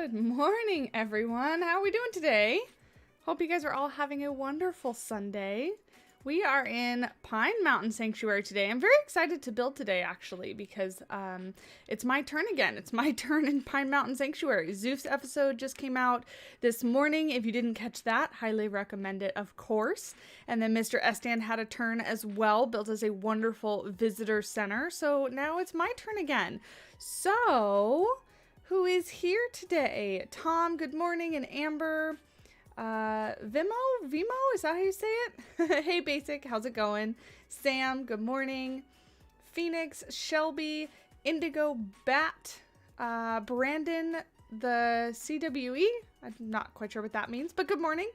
Good morning, everyone. How are we doing today? Hope you guys are all having a wonderful Sunday. We are in Pine Mountain Sanctuary today. I'm very excited to build today, actually, because it's my turn again. It's my turn in Pine Mountain Sanctuary. Zeus episode just came out this morning. If you didn't catch that, highly recommend it, of course. And then Mr. Estan had a turn as well, built as a wonderful visitor center. So now it's my turn again. So, who is here today? Tom, good morning, and Amber. Vimo, is that how you say it? Hey Basic, how's it going? Sam, good morning. Phoenix, Shelby, Indigo, Bat, Brandon, the CWE, I'm not quite sure what that means, but good morning.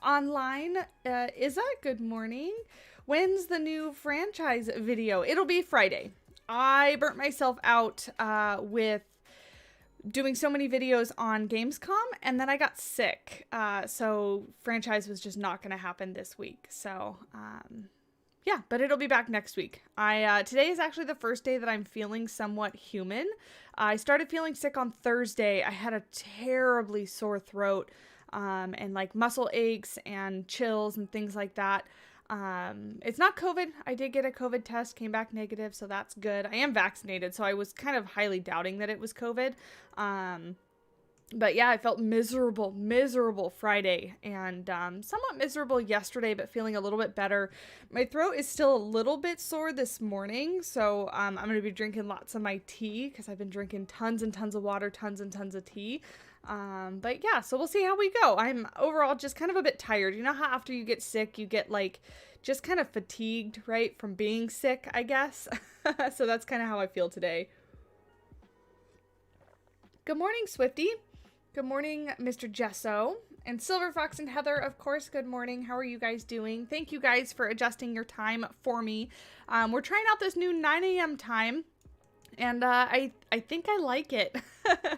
Online, Izza, good morning. When's the new franchise video? It'll be Friday. I burnt myself out with doing so many videos on Gamescom, and then I got sick. So franchise was just not going to happen this week. So, yeah, but it'll be back next week. Today is actually the first day that I'm feeling somewhat human. I started feeling sick on Thursday. I had a terribly sore throat, and like muscle aches and chills and things like that. It's not COVID. I did get a COVID test, came back negative, so that's good. I am vaccinated, so I was kind of highly doubting that it was COVID. But yeah, I felt miserable Friday, and somewhat miserable yesterday, but feeling a little bit better. My throat is still a little bit sore this morning, so I'm going to be drinking lots of my tea, because I've been drinking tons and tons of water, tons and tons of tea. But yeah, so we'll see how we go. I'm overall just kind of a bit tired. You know how after you get sick, you get like just kind of fatigued, right? From being sick, I guess. So that's kind of how I feel today. Good morning, Swifty. Good morning, Mr. Gesso. And Silver Fox and Heather, of course, good morning. How are you guys doing? Thank you guys for adjusting your time for me. We're trying out this new 9 a.m. time. And I think I like it.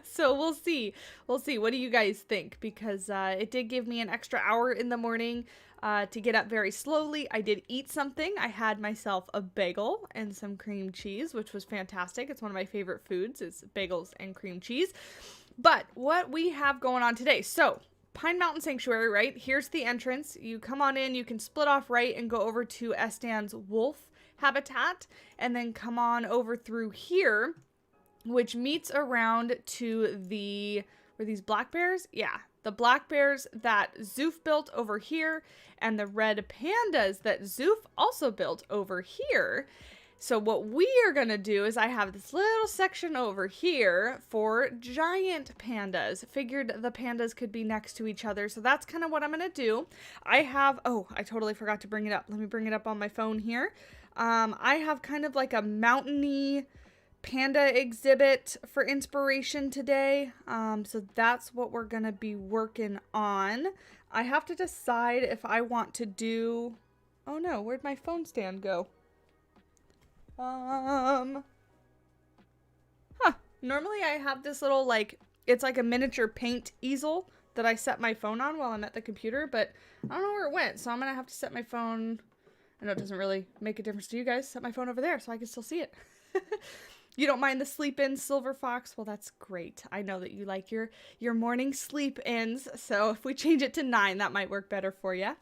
So we'll see. We'll see. What do you guys think? Because it did give me an extra hour in the morning to get up very slowly. I did eat something. I had myself a bagel and some cream cheese, which was fantastic. It's one of my favorite foods is bagels and cream cheese. But what we have going on today. So Pine Mountain Sanctuary, right? Here's the entrance. You come on in. You can split off right and go over to Estan's wolf habitat, and then come on over through here, which meets around to the, were these black bears? Yeah, the black bears that Zoof built over here, and the red pandas that Zoof also built over here. So what we are gonna do is I have this little section over here for giant pandas. Figured the pandas could be next to each other, so that's kind of what I'm gonna do. I have, oh, I totally forgot to bring it up. Let me bring it up on my phone here. I have kind of like a mountainy panda exhibit for inspiration today. So that's what we're going to be working on. I have to decide if I want to do, oh no, where'd my phone stand go? Normally I have this little like, it's like a miniature paint easel that I set my phone on while I'm at the computer, but I don't know where it went. So I'm going to have to set my phone. I know it doesn't really make a difference to you guys. Set my phone over there so I can still see it. You don't mind the sleep-in, Silver Fox? Well, that's great. I know that you like your morning sleep-ins. So if we change it to 9, that might work better for you.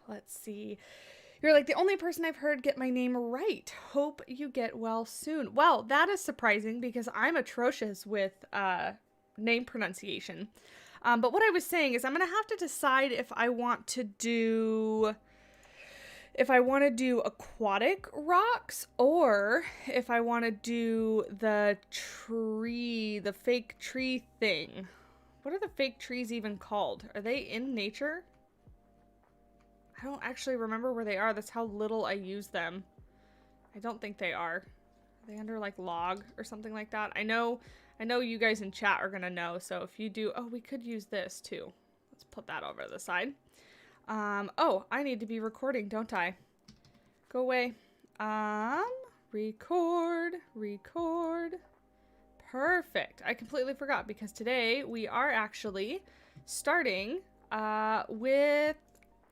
Let's see. You're like the only person I've heard get my name right. Hope you get well soon. Well, that is surprising because I'm atrocious with name pronunciation. But what I was saying is I'm going to have to decide if I want to do aquatic rocks or if I want to do the fake tree thing. What are the fake trees even called? Are they in nature? I don't actually remember where they are. That's how little I use them. I don't think they are. Are they under like log or something like that? I know you guys in chat are going to know. So if you do, oh, we could use this too. Let's put that over to the side. Oh, I need to be recording, don't I? Go away. Record. Perfect. I completely forgot because today we are actually starting with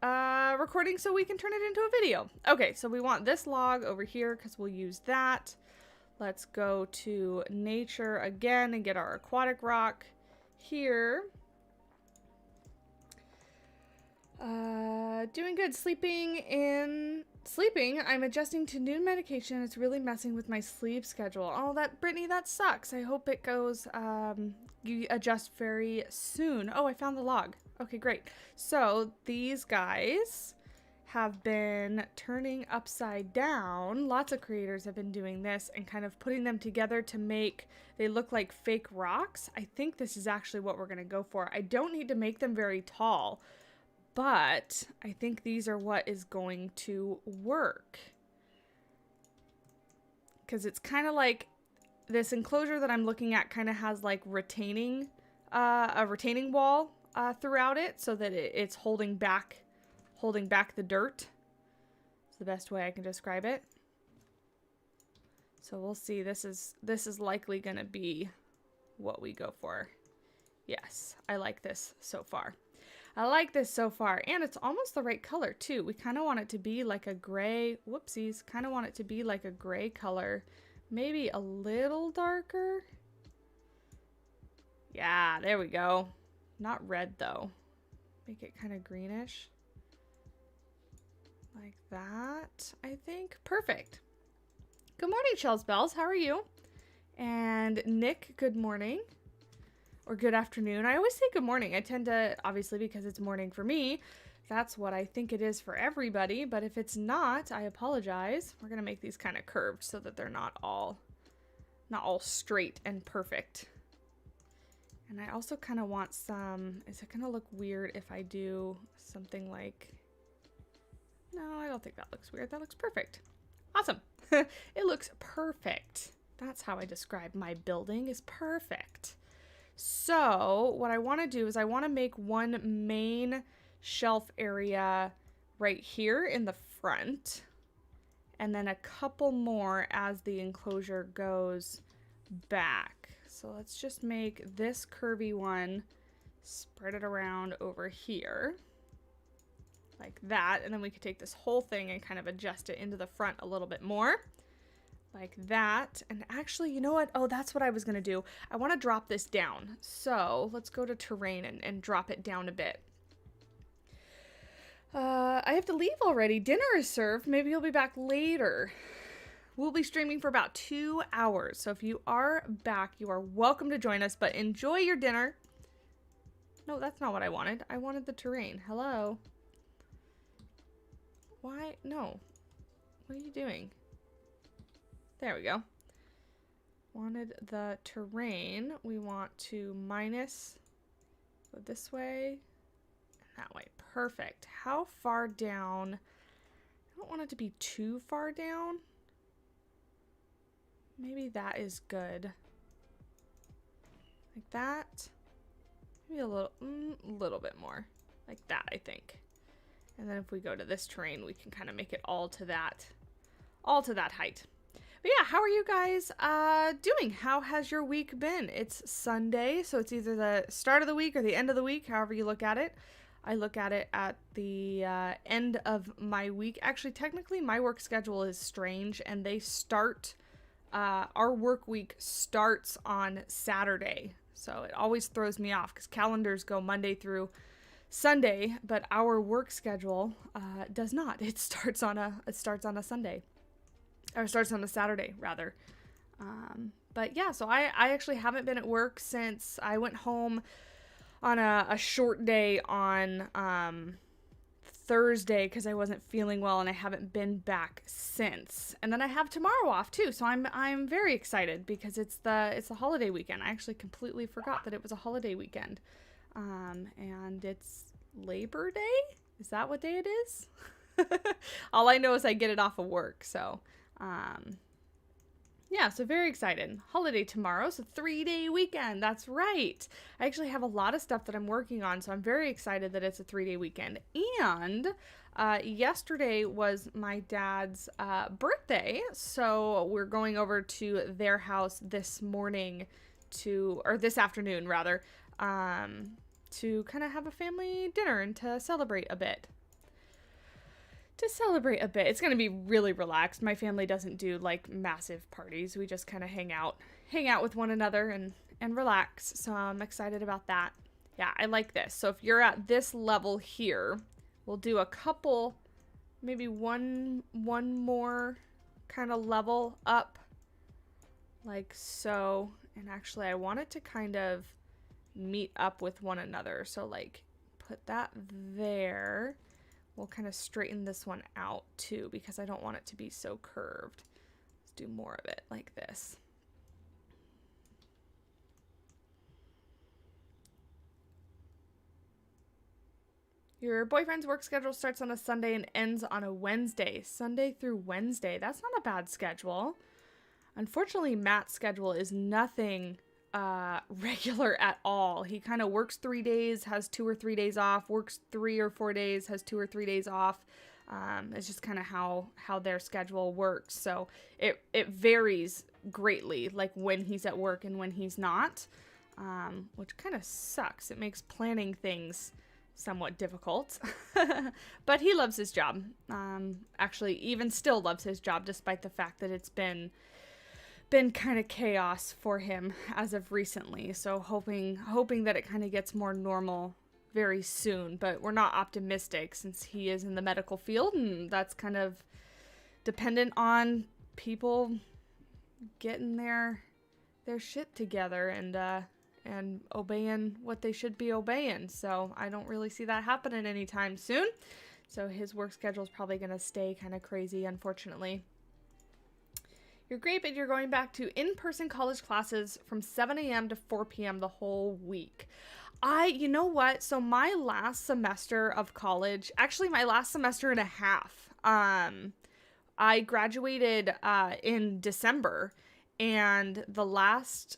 recording so we can turn it into a video. Okay, so we want this log over here because we'll use that. Let's go to nature again and get our aquatic rock here. Doing good. Sleeping. I'm adjusting to new medication. It's really messing with my sleep schedule. Oh, Brittany, that sucks. I hope it goes, you adjust very soon. Oh, I found the log. Okay, great. So these guys have been turning upside down. Lots of creators have been doing this and kind of putting them together to make they look like fake rocks. I think this is actually what we're going to go for. I don't need to make them very tall, but I think these are what is going to work. Because it's kind of like this enclosure that I'm looking at kind of has like a retaining wall throughout it so that it's holding back the dirt. It's the best way I can describe it. So we'll see. This is likely going to be what we go for. Yes, I like this so far. And it's almost the right color too. We kind of want it to be like a gray, whoopsies, kind of want it to be like a gray color. Maybe a little darker. Yeah, there we go. Not red though. Make it kind of greenish. Like that, I think. Perfect. Good morning, Shells Bells. How are you? And Nick, good morning. Or good afternoon. I always say good morning. I tend to, obviously, because it's morning for me, that's what I think it is for everybody. But if it's not, I apologize. We're going to make these kind of curved so that they're not all straight and perfect. And I also kind of want some, is it going to look weird if I do something like, no, I don't think that looks weird. That looks perfect. Awesome. It looks perfect. That's how I describe my building, is perfect. So what I want to do is I want to make one main shelf area right here in the front, and then a couple more as the enclosure goes back. So let's just make this curvy one, spread it around over here like that, and then we could take this whole thing and kind of adjust it into the front a little bit more. Like that. And actually, you know what? Oh, that's what I was going to do. I want to drop this down. So let's go to terrain and drop it down a bit. I have to leave already. Dinner is served. Maybe you'll be back later. We'll be streaming for about 2 hours. So if you are back, you are welcome to join us, but enjoy your dinner. No, that's not what I wanted. I wanted the terrain. Hello. Why? No. What are you doing? There we go. Wanted the terrain. We want to minus, go this way and that way. Perfect. How far down? I don't want it to be too far down. Maybe that is good. Like that. Maybe a little bit more. Like that, I think. And then if we go to this terrain, we can kind of make it all to that height. But yeah, how are you guys doing? How has your week been? It's Sunday, so it's either the start of the week or the end of the week, however you look at it. I look at it at the end of my week. Actually, technically, my work schedule is strange, and they start, our work week starts on Saturday. So it always throws me off because calendars go Monday through Sunday, but our work schedule does not. It starts on a Sunday. Or starts on a Saturday, rather. But yeah, so I actually haven't been at work since I went home on a short day on Thursday because I wasn't feeling well, and I haven't been back since. And then I have tomorrow off too, so I'm very excited because it's the holiday weekend. I actually completely forgot that it was a holiday weekend. And it's Labor Day? Is that what day it is? All I know is I get it off of work, so yeah, so very excited. Holiday tomorrow, so 3-day weekend. That's right. I actually have a lot of stuff that I'm working on, so I'm very excited that it's a 3-day weekend. And yesterday was my dad's birthday, so we're going over to their house this afternoon rather, to kind of have a family dinner and to celebrate a bit. celebrate a bit. It's going to be really relaxed. My family doesn't do like massive parties. We just kind of hang out with one another and relax. So I'm excited about that. Yeah, I like this. So if you're at this level here, we'll do a couple, maybe one more kind of level up like so. And actually I want it to kind of meet up with one another. So like put that there. We'll kind of straighten this one out too because I don't want it to be so curved. Let's do more of it like this. Your boyfriend's work schedule starts on a Sunday and ends on a Wednesday. Sunday through Wednesday. That's not a bad schedule. Unfortunately, Matt's schedule is nothing regular at all. He kind of works 3 days, has 2 or 3 days off, works 3 or 4 days, has 2 or 3 days off. It's just kind of how their schedule works. So it varies greatly, like when he's at work and when he's not, which kind of sucks. It makes planning things somewhat difficult. But he loves his job. Actually, even still loves his job, despite the fact that it's been kind of chaos for him as of recently. So hoping that it kind of gets more normal very soon, but we're not optimistic since he is in the medical field and that's kind of dependent on people getting their shit together and obeying what they should be obeying. So I don't really see that happening anytime soon. So his work schedule is probably going to stay kind of crazy, unfortunately. You're great, but you're going back to in-person college classes from 7 a.m. to 4 p.m. the whole week. You know what? So my last semester of college, actually my last semester and a half, I graduated in December, and the last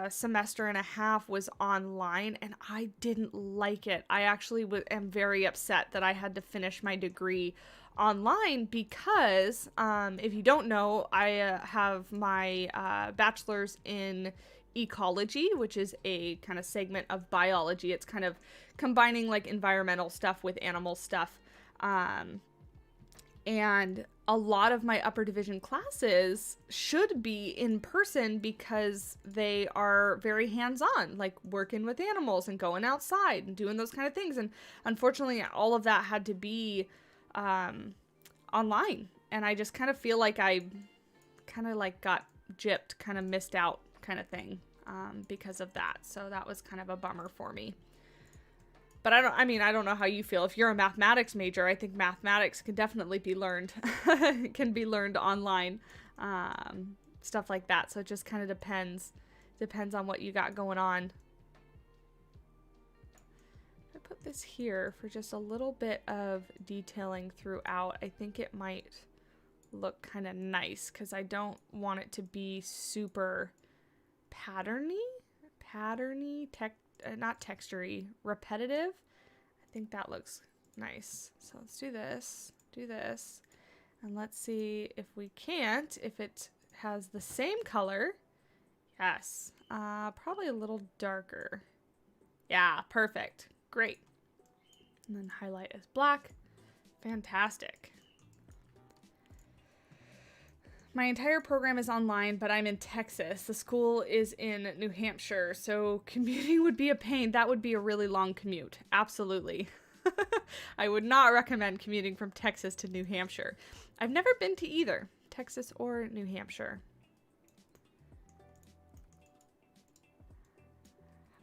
semester and a half was online, and I didn't like it. I actually am very upset that I had to finish my degree online because if you don't know, I have my bachelor's in ecology, which is a kind of segment of biology. It's kind of combining like environmental stuff with animal stuff. And a lot of my upper division classes should be in person because they are very hands-on, like working with animals and going outside and doing those kind of things. And unfortunately, all of that had to be online. And I just kind of feel like I kind of like got gypped, kind of missed out kind of thing because of that. So that was kind of a bummer for me. But I don't know how you feel. If you're a mathematics major, I think mathematics can definitely be learned. It can be learned online, stuff like that. So it just kind of depends on what you got going on. I put this here for just a little bit of detailing throughout. I think it might look kind of nice because I don't want it to be super patterny, not textury, repetitive. I think that looks nice. So let's do this, and let's see if we can't, if it has the same color. Yes, probably a little darker. Yeah, perfect. Great. And then highlight as black. Fantastic. My entire program is online, but I'm in Texas. The school is in New Hampshire, so commuting would be a pain. That would be a really long commute. Absolutely. I would not recommend commuting from Texas to New Hampshire. I've never been to either, Texas or New Hampshire.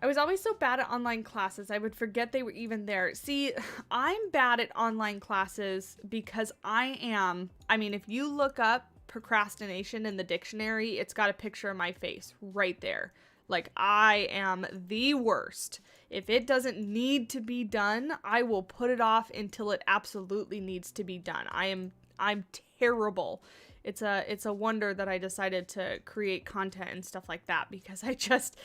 I was always so bad at online classes, I would forget they were even there. See, I'm bad at online classes because if you look up procrastination in the dictionary, it's got a picture of my face right there. Like, I am the worst. If it doesn't need to be done, I will put it off until it absolutely needs to be done. I'm terrible. It's a wonder that I decided to create content and stuff like that, because I just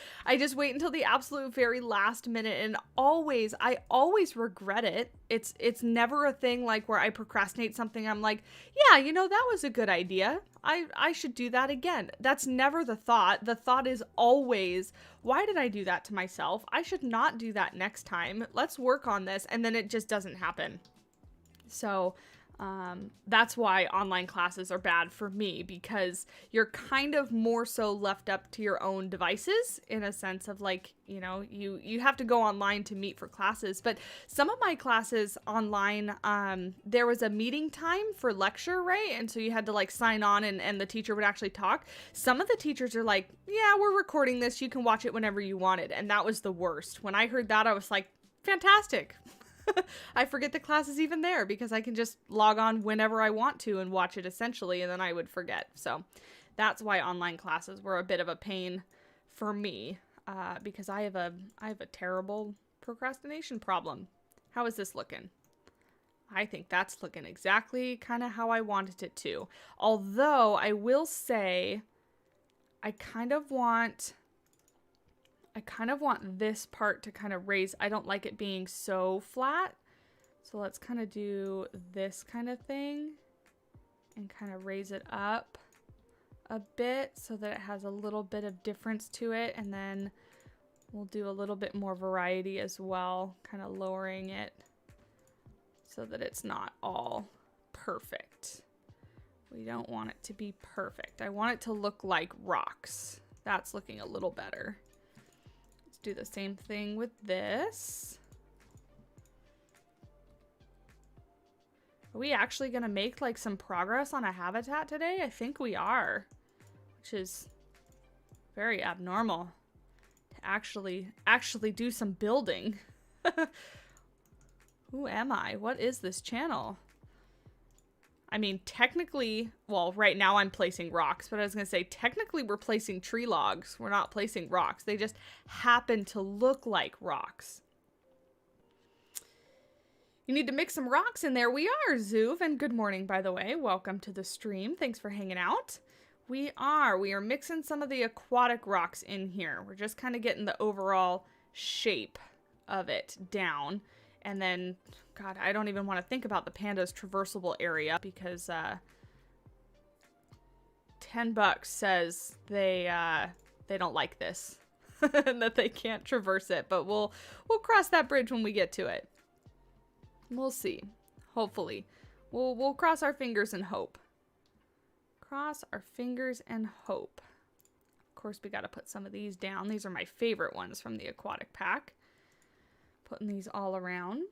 wait until the absolute very last minute, and I always regret it. It's never a thing like where I procrastinate something. I'm like, yeah, that was a good idea. I should do that again. That's never the thought. The thought is always, why did I do that to myself? I should not do that next time. Let's work on this. And then it just doesn't happen. So that's why online classes are bad for me, because you're kind of more so left up to your own devices in a sense of like, you know, you have to go online to meet for classes. But some of my classes online, there was a meeting time for lecture, right? And so you had to like sign on and the teacher would actually talk. Some of the teachers are like, yeah, we're recording this. You can watch it whenever you wanted. And that was the worst. When I heard that, I was like, fantastic. I forget the class is even there because I can just log on whenever I want to and watch it essentially, and then I would forget. So that's why online classes were a bit of a pain for me, because I have a terrible procrastination problem. How is this looking? I think that's looking exactly kind of how I wanted it to. Although I will say I kind of want this part to kind of raise. I don't like it being so flat. So let's kind of do this kind of thing and kind of raise it up a bit so that it has a little bit of difference to it. And then we'll do a little bit more variety as well, kind of lowering it so that it's not all perfect. We don't want it to be perfect. I want it to look like rocks. That's looking a little better. Do the same thing with this. Are we actually gonna make like some progress on a habitat today? I think we are, which is very abnormal to actually do some building. Who am I? What is this channel? I mean, technically, well, right now I'm placing rocks, but I was going to say, technically we're placing tree logs. We're not placing rocks. They just happen to look like rocks. You need to mix some rocks in there. We are, Zoov, and good morning, by the way. Welcome to the stream. Thanks for hanging out. We are mixing some of the aquatic rocks in here. We're just kind of getting the overall shape of it down. And then, God, I don't even want to think about the panda's traversable area because $10 says they don't like this and that they can't traverse it. But we'll cross that bridge when we get to it. We'll see. Hopefully, we'll cross our fingers and hope. Cross our fingers and hope. Of course, we got to put some of these down. These are my favorite ones from the aquatic pack. Putting these all around.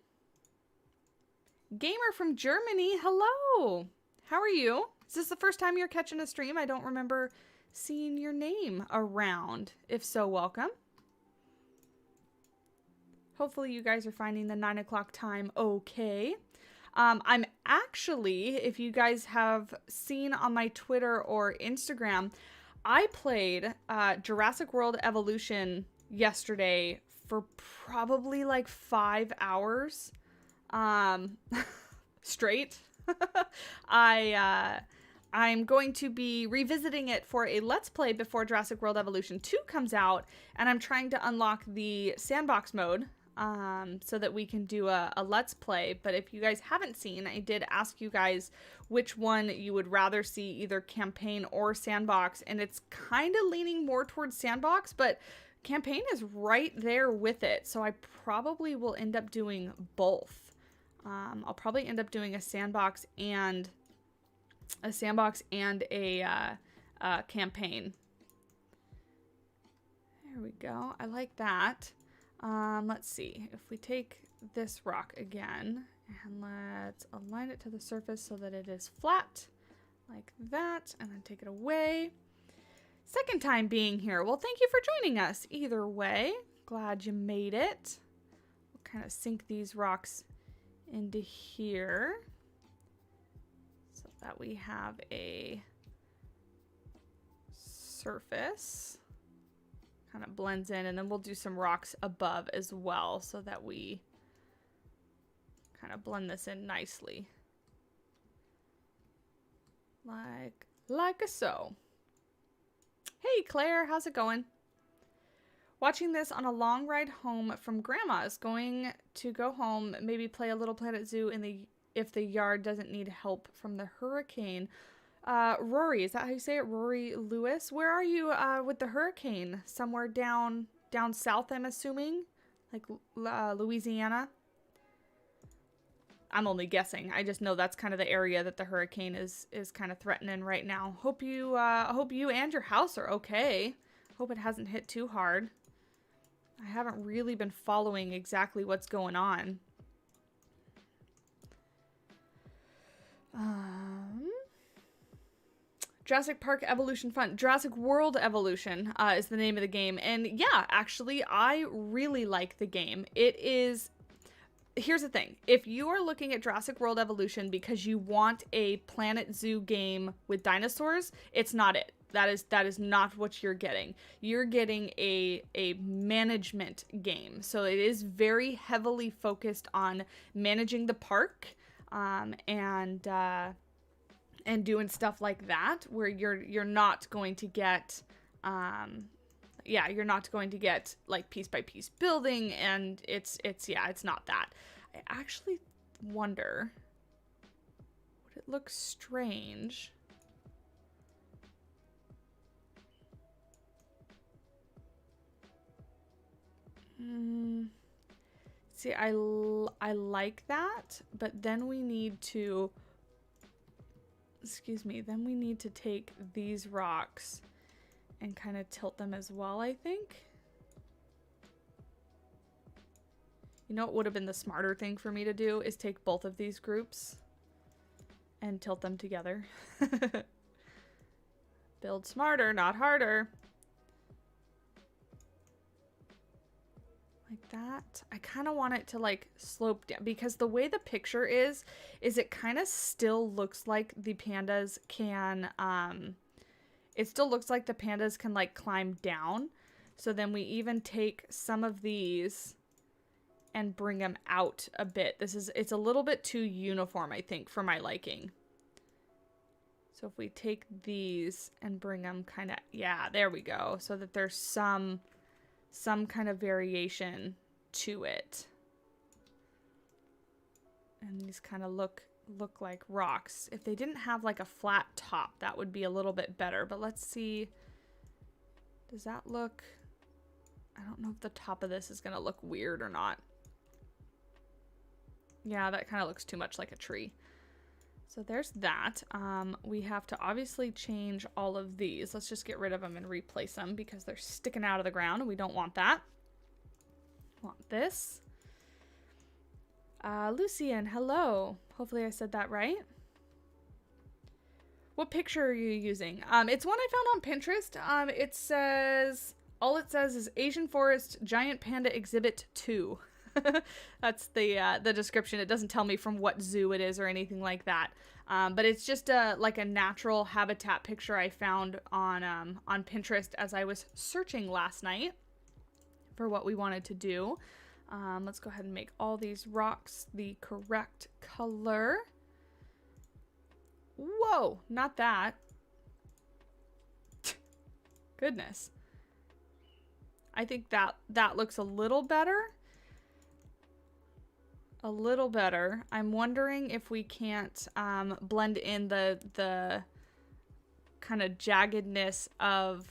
Gamer from Germany, hello. How are you? Is this the first time you're catching a stream? I don't remember seeing your name around. If so, welcome. Hopefully you guys are finding the 9 o'clock time okay. I'm actually, if you guys have seen on my Twitter or Instagram, I played Jurassic World Evolution yesterday for probably like 5 hours straight. I'm going to be revisiting it for a Let's Play before Jurassic World Evolution 2 comes out, and I'm trying to unlock the sandbox mode so that we can do a Let's Play. But if you guys haven't seen, I did ask you guys which one you would rather see, either campaign or sandbox, and it's kind of leaning more towards sandbox, but campaign is right there with it, so I probably will end up doing both. I'll probably end up doing a sandbox and a campaign. There we go. I like that. Let's see if we take this rock again and let's align it to the surface so that it is flat like that, and then take it away. Second time being here. Well, thank you for joining us. Either way, glad you made it. We'll kind of sink these rocks into here so that we have a surface. Kind of blends in, and then we'll do some rocks above as well so that we kind of blend this in nicely. Like so. Hey Claire, how's it going? Watching this on a long ride home from Grandma's. Going to go home, maybe play a little Planet Zoo if the yard doesn't need help from the hurricane. Rory, is that how you say it? Rory Lewis? Where are you with the hurricane? Somewhere down south, I'm assuming? Like Louisiana? I'm only guessing. I just know that's kind of the area that the hurricane is kind of threatening right now. Hope you and your house are okay. Hope it hasn't hit too hard. I haven't really been following exactly what's going on. Jurassic Park Evolution Fun. Jurassic World Evolution is the name of the game. And yeah, actually, I really like the game. It is... Here's the thing. If you are looking at Jurassic World Evolution because you want a Planet Zoo game with dinosaurs, it's not it. That is not what you're getting. You're getting a management game. So it is very heavily focused on managing the park, and doing stuff like that, where you're not going to get you're not going to get like piece by piece building, and it's not that. I actually wonder, would it look strange? See, I like that, but then we need to, then we need to take these rocks and kind of tilt them as well, I think. You know what would have been the smarter thing for me to do is take both of these groups and tilt them together. Build smarter, not harder. Like that. I kind of want it to like slope down, because the way the picture is it kind of still looks like the pandas can, it still looks like the pandas can like climb down. So then we even take some of these and bring them out a bit. It's a little bit too uniform, I think, for my liking. So if we take these and bring them kind of, yeah, there we go. So that there's some kind of variation to it. And these kind of look like rocks. If they didn't have like a flat top, that would be a little bit better. But let's see. Does that look... I don't know if the top of this is going to look weird or not. Yeah, that kind of looks too much like a tree. So there's that. We have to obviously change all of these. Let's just get rid of them and replace them because they're sticking out of the ground and we don't want that. Want this. Lucian, hello. Hopefully I said that right. What picture are you using? It's one I found on Pinterest. It says, all it says is Asian Forest Giant Panda Exhibit 2. That's the description. It doesn't tell me from what zoo it is or anything like that. But it's just like a natural habitat picture I found on Pinterest as I was searching last night for what we wanted to do. Let's go ahead and make all these rocks the correct color. Whoa, not that. Goodness. I think that looks a little better. A little better. I'm wondering if we can't blend in the kind of jaggedness of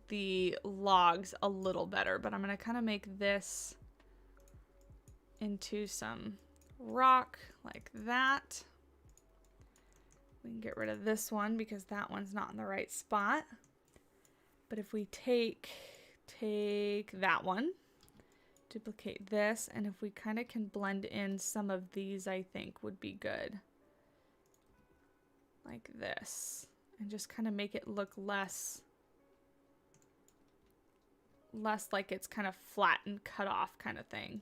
the logs a little better. But I'm going to kind of make this into some rock like that. We can get rid of this one because that one's not in the right spot. But if we take that one, duplicate this, and if we kind of can blend in some of these, I think would be good. Like this. And just kind of make it look less like it's kind of flat and cut off kind of thing.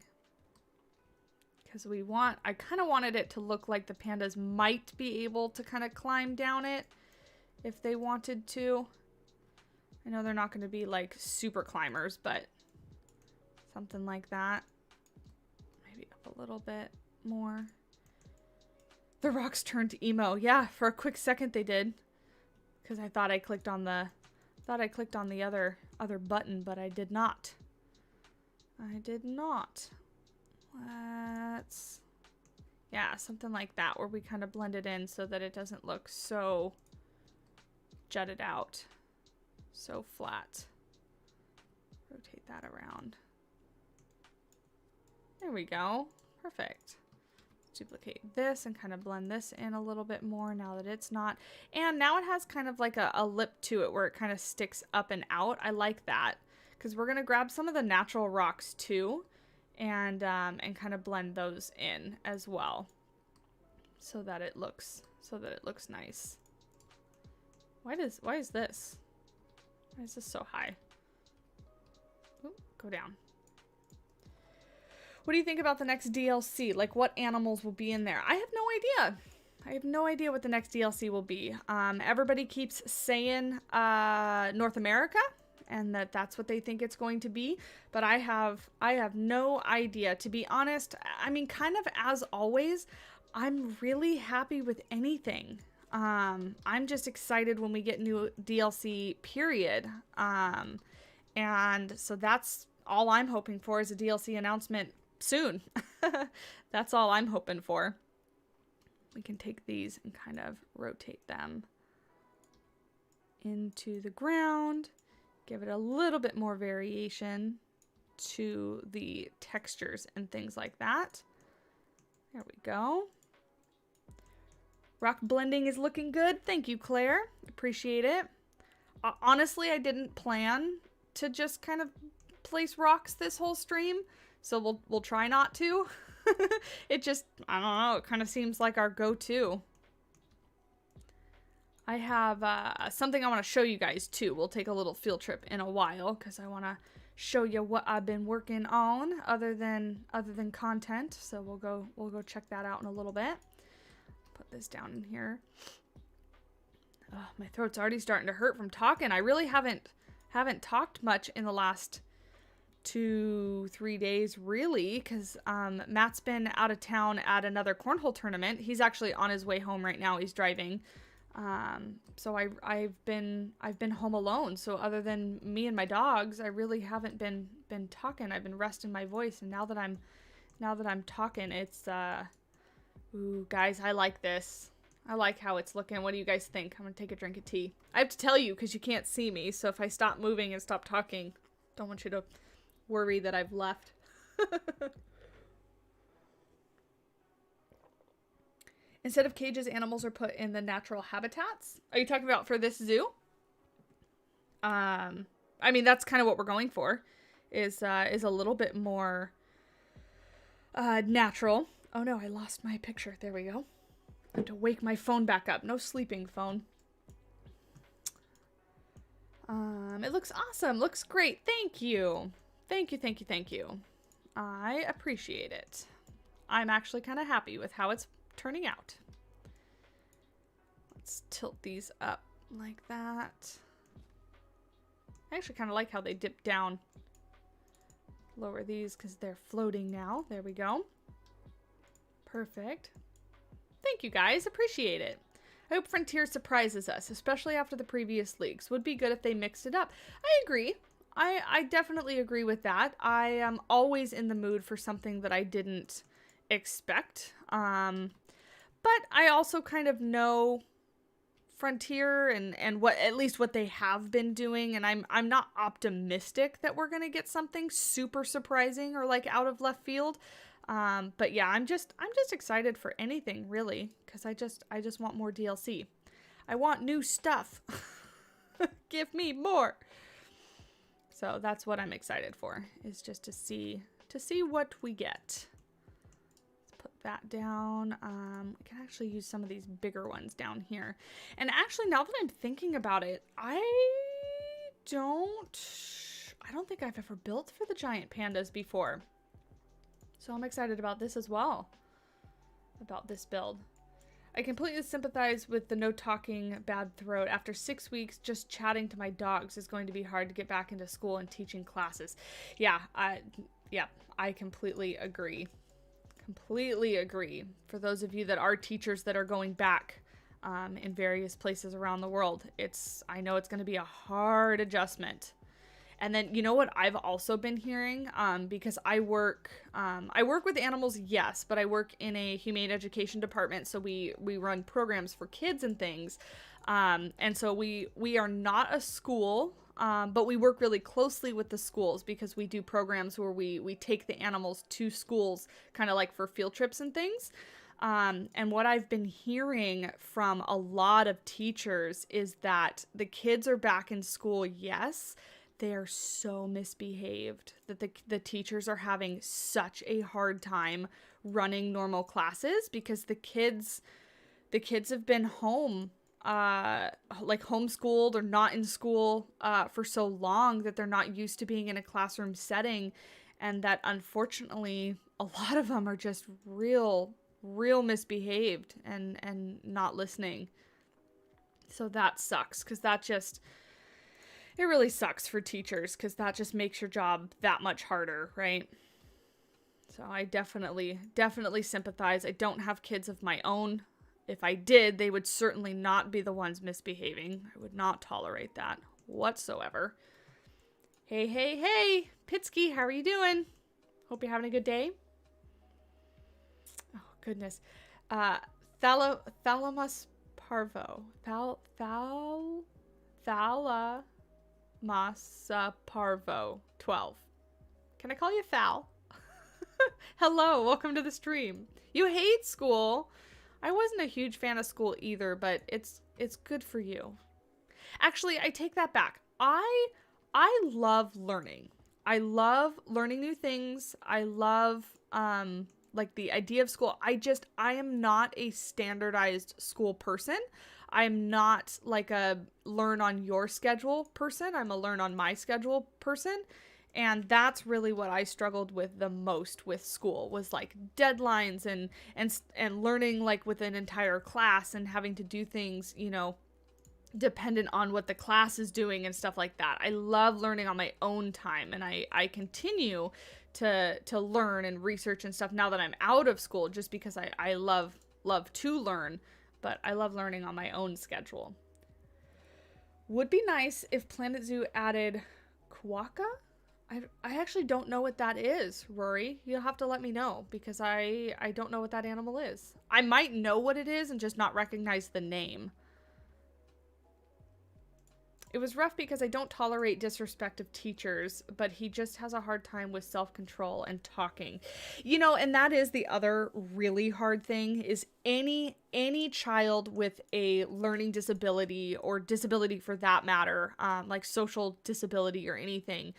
Because I kind of wanted it to look like the pandas might be able to kind of climb down it if they wanted to. I know they're not going to be like super climbers, but something like that. Maybe up a little bit more. The rocks turned to emo. Yeah, for a quick second they did. Because I thought I clicked on the other button, but I did not. I did not. Let's... Yeah, something like that where we kind of blend it in so that it doesn't look so jutted out. So flat. Rotate that around. There we go. Perfect. duplicate this and kind of blend this in a little bit more now that it's not. And now it has kind of like a lip to it where it kind of sticks up and out. I like that because we're going to grab some of the natural rocks too and kind of blend those in as well so that it looks nice. Why is this? Why is this so high? Ooh, go down. What do you think about the next DLC? Like, what animals will be in there? I have no idea. I have no idea what the next DLC will be. Everybody keeps saying North America, and that's what they think it's going to be. But I have no idea. To be honest, I mean, kind of as always, I'm really happy with anything. I'm just excited when we get new DLC, period. And so that's all I'm hoping for is a DLC announcement soon. That's all I'm hoping for. We can take these and kind of rotate them into the ground, give it a little bit more variation to the textures and things like that. There we go. Rock blending is looking good. Thank you, Claire. Appreciate it. Honestly, I didn't plan to just kind of place rocks this whole stream, so we'll try not to. It just, I don't know, it kind of seems like our go-to. I have something I want to show you guys too. We'll take a little field trip in a while because I want to show you what I've been working on other than content. So we'll go check that out in a little bit. Put this down in here. Oh, my throat's already starting to hurt from talking. I really haven't talked much in the last 2-3 days, really, because Matt's been out of town at another cornhole tournament. He's actually on his way home right now. He's driving. So I've been home alone. So other than me and my dogs, I really haven't been talking. I've been resting my voice, and now that I'm talking, it's ooh, guys, I like this. I like how it's looking. What do you guys think? I'm gonna take a drink of tea. I have to tell you because you can't see me. So if I stop moving and stop talking, don't want you to worry that I've left. Instead of cages, animals are put in the natural habitats. Are you talking about for this zoo? I mean, that's kind of what we're going for, is a little bit more natural. Oh no, I lost my picture. There we go. I have to wake my phone back up. No sleeping phone. It looks awesome. Looks great. Thank you. Thank you, thank you, thank you. I appreciate it. I'm actually kind of happy with how it's turning out. Let's tilt these up like that. I actually kind of like how they dip down. Lower these because they're floating now. There we go. Perfect. Thank you guys. Appreciate it. I hope Frontier surprises us, especially after the previous leaks. Would be good if they mixed it up. I agree. I definitely agree with that. I am always in the mood for something that I didn't expect. But I also kind of know Frontier and what, at least what they have been doing, and I'm not optimistic that we're gonna get something super surprising or like out of left field. But yeah, I'm just excited for anything really, because I just want more DLC. I want new stuff. Give me more. So that's what I'm excited for, is just to see what we get. Let's put that down. We can actually use some of these bigger ones down here. And actually, now that I'm thinking about it, I don't think I've ever built for the giant pandas before. So I'm excited about this as well, about this build. I completely sympathize with the no talking, bad throat. After 6 weeks, just chatting to my dogs is going to be hard to get back into school and teaching classes. Yeah, I completely agree. Completely agree. For those of you that are teachers that are going back in various places around the world, I know it's going to be a hard adjustment. And then, you know what I've also been hearing, because I work with animals, yes, but I work in a humane education department, so we run programs for kids and things, and so we are not a school, but we work really closely with the schools because we do programs where we take the animals to schools, kind of like for field trips and things. And what I've been hearing from a lot of teachers is that the kids are back in school, yes, they are so misbehaved that the teachers are having such a hard time running normal classes because the kids have been home, like homeschooled or not in school for so long that they're not used to being in a classroom setting, and that unfortunately a lot of them are just real misbehaved and not listening. So that sucks, because it really sucks for teachers, because that just makes your job that much harder, right? So I definitely sympathize. I don't have kids of my own. If I did, they would certainly not be the ones misbehaving. I would not tolerate that whatsoever. Hey, Pitsky, how are you doing? Hope you're having a good day. Oh, goodness. Thalamus parvo. Thalamasa parvo 12. Can I call you Thal? Hello, welcome to the stream. You hate school. I wasn't a huge fan of school either, but it's good for you. Actually, I take that back. I love learning. I love learning new things. I love like the idea of school. I am not a standardized school person. I'm not like a learn on your schedule person. I'm a learn on my schedule person. And that's really what I struggled with the most with school, was like deadlines and learning like with an entire class and having to do things, you know, dependent on what the class is doing and stuff like that. I love learning on my own time, and I continue to learn and research and stuff now that I'm out of school, just because I love to learn, but I love learning on my own schedule. Would be nice if Planet Zoo added quokka. I actually don't know what that is, Rory. You'll have to let me know, because I don't know what that animal is. I might know what it is and just not recognize the name. It was rough because I don't tolerate disrespect of teachers, but he just has a hard time with self-control and talking. You know, and that is the other really hard thing, is any child with a learning disability, or disability for that matter, like social disability or anything,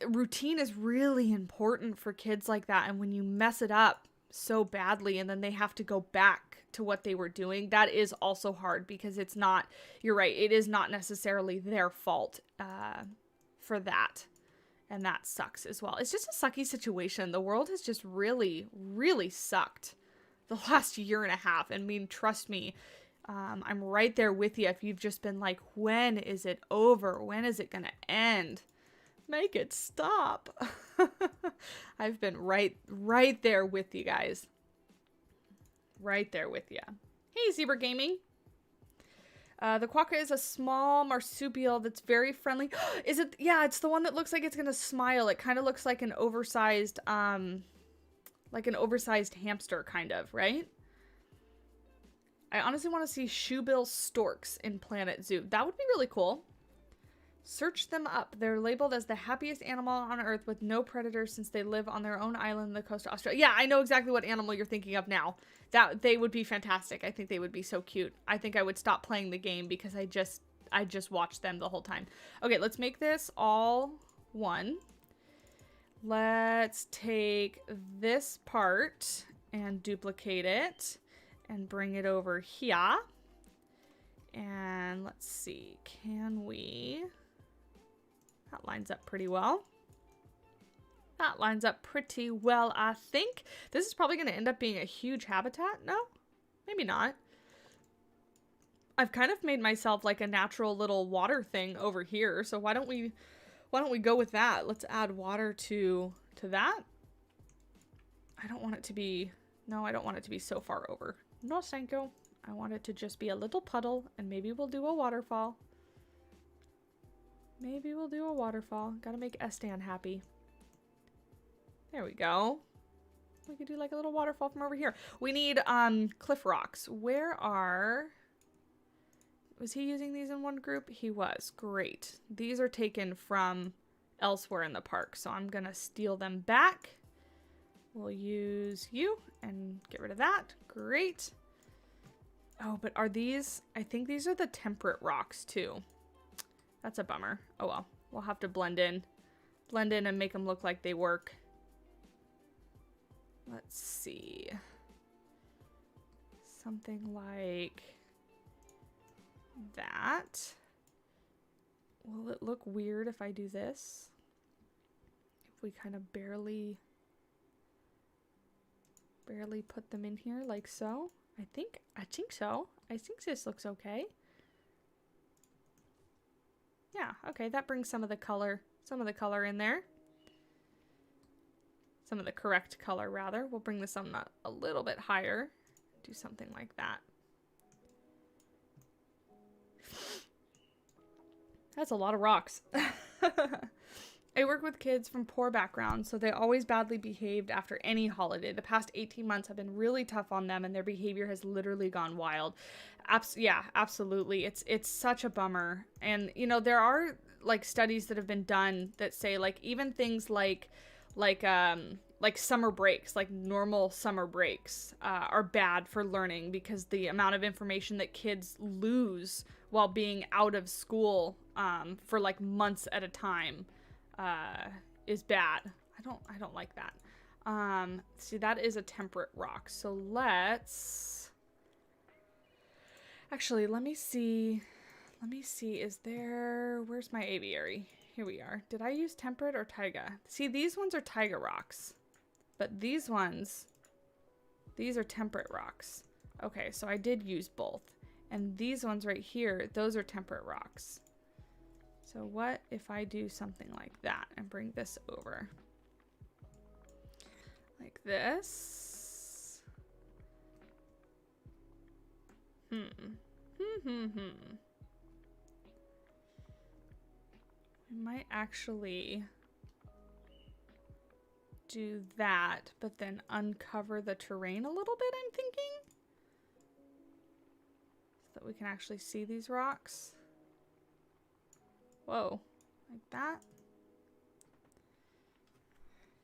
routine is really important for kids like that. And when you mess it up so badly and then they have to go back to what they were doing, that is also hard, because it's not, you're right, it is not necessarily their fault for that. And that sucks as well. It's just a sucky situation. The world has just really sucked the last year and a half. And I mean, trust me, I'm right there with you if you've just been like, when is it over? When is it gonna end? Make it stop. I've been right there with you guys. Right there with you. Hey, Zebra Gaming. The quokka is a small marsupial that's very friendly. Is it? Yeah, it's the one that looks like it's gonna smile. It kind of looks like an oversized, hamster, kind of, right? I honestly want to see shoebill storks in Planet Zoo. That would be really cool. Search them up. They're labeled as the happiest animal on Earth with no predators, since they live on their own island in the coast of Australia. Yeah, I know exactly what animal you're thinking of now. That they would be fantastic. I think they would be so cute. I think I would stop playing the game because I just watched them the whole time. Okay, let's make this all one. Let's take this part and duplicate it and bring it over here. And let's see, can we... That lines up pretty well. That lines up pretty well, I think. This is probably going to end up being a huge habitat. No? Maybe not. I've kind of made myself like a natural little water thing over here. So why don't we go with that? Let's add water to that. I don't want it to be... No, I don't want it to be so far over. No, thank you. I want it to just be a little puddle, and maybe we'll do a waterfall. Maybe we'll do a waterfall. Gotta make Estan happy. There we go. We could do like a little waterfall from over here. We need cliff rocks. Where are... Was he using these in one group? He was. Great. These are taken from elsewhere in the park, so I'm gonna steal them back. We'll use you and get rid of that. Great. Oh, but are these... I think these are the temperate rocks too. That's a bummer. Oh well. We'll have to blend in. Blend in and make them look like they work. Let's see. Something like that. Will it look weird if I do this? If we kind of barely put them in here like so. I think so. I think this looks okay. Yeah, okay, that brings some of the color in there. Some of the correct color, rather. We'll bring this on a little bit higher. Do something like that. That's a lot of rocks. I work with kids from poor backgrounds, so they always badly behaved after any holiday. The past 18 months have been really tough on them, and their behavior has literally gone wild. Yeah, absolutely. It's such a bummer. And, you know, there are, like, studies that have been done that say, like, even things like summer breaks, like normal summer breaks, are bad for learning because the amount of information that kids lose while being out of school for, like, months at a time is bad. I don't like that. See, that is a temperate rock. So let's actually, let me see, where's my aviary? Here we are. Did I use temperate or taiga? See, these ones are taiga rocks, but these are temperate rocks. Okay, so I did use both. And these ones right here, those are temperate rocks. So what if I do something like that and bring this over? Like this. We might actually do that, but then uncover the terrain a little bit, I'm thinking. So that we can actually see these rocks. Whoa, like that.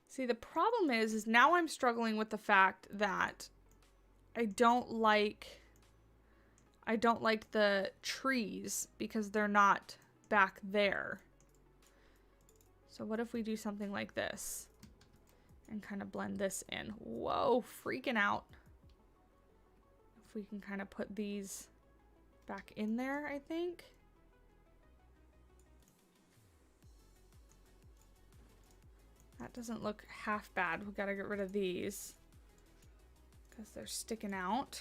See, the problem is now I'm struggling with the fact that I don't like the trees because they're not back there. So what if we do something like this and kind of blend this in? Whoa, freaking out. If we can kind of put these back in there, I think. That doesn't look half bad. We've got to get rid of these because they're sticking out.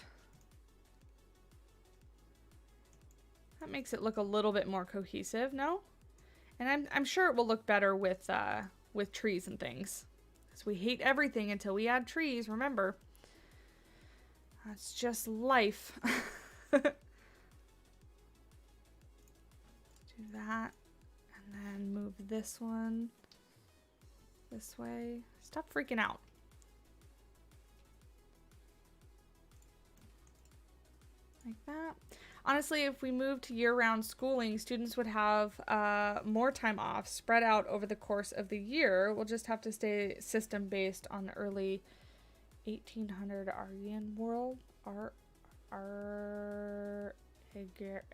That makes it look a little bit more cohesive, no? And I'm sure it will look better with trees and things. Because we hate everything until we add trees, remember. That's just life. Do that. And then move this one this way. Stop freaking out. Like that. Honestly, if we moved to year-round schooling, students would have more time off spread out over the course of the year. We'll just have to stay system-based on early 1800 Aryan world.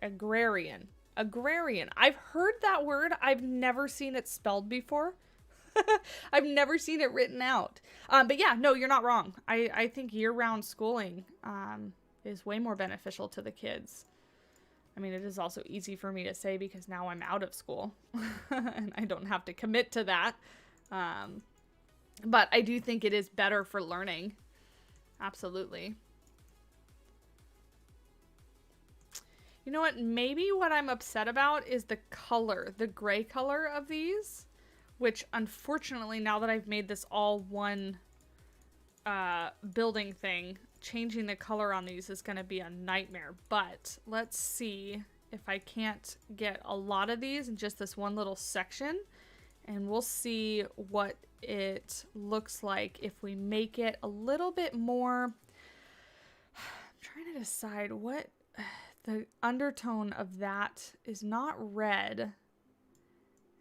Agrarian. Agrarian. I've heard that word. I've never seen it spelled before. I've never seen it written out. But yeah, no, you're not wrong. I think year-round schooling is way more beneficial to the kids. I mean, it is also easy for me to say because now I'm out of school and I don't have to commit to that. But I do think it is better for learning. Absolutely. You know what? Maybe what I'm upset about is the color, the gray color of these, which unfortunately, now that I've made this all one building thing, changing the color on these is going to be a nightmare. But let's see if I can't get a lot of these in just this one little section, and we'll see what it looks like if we make it a little bit more. I'm trying to decide what the undertone of that is. Not red,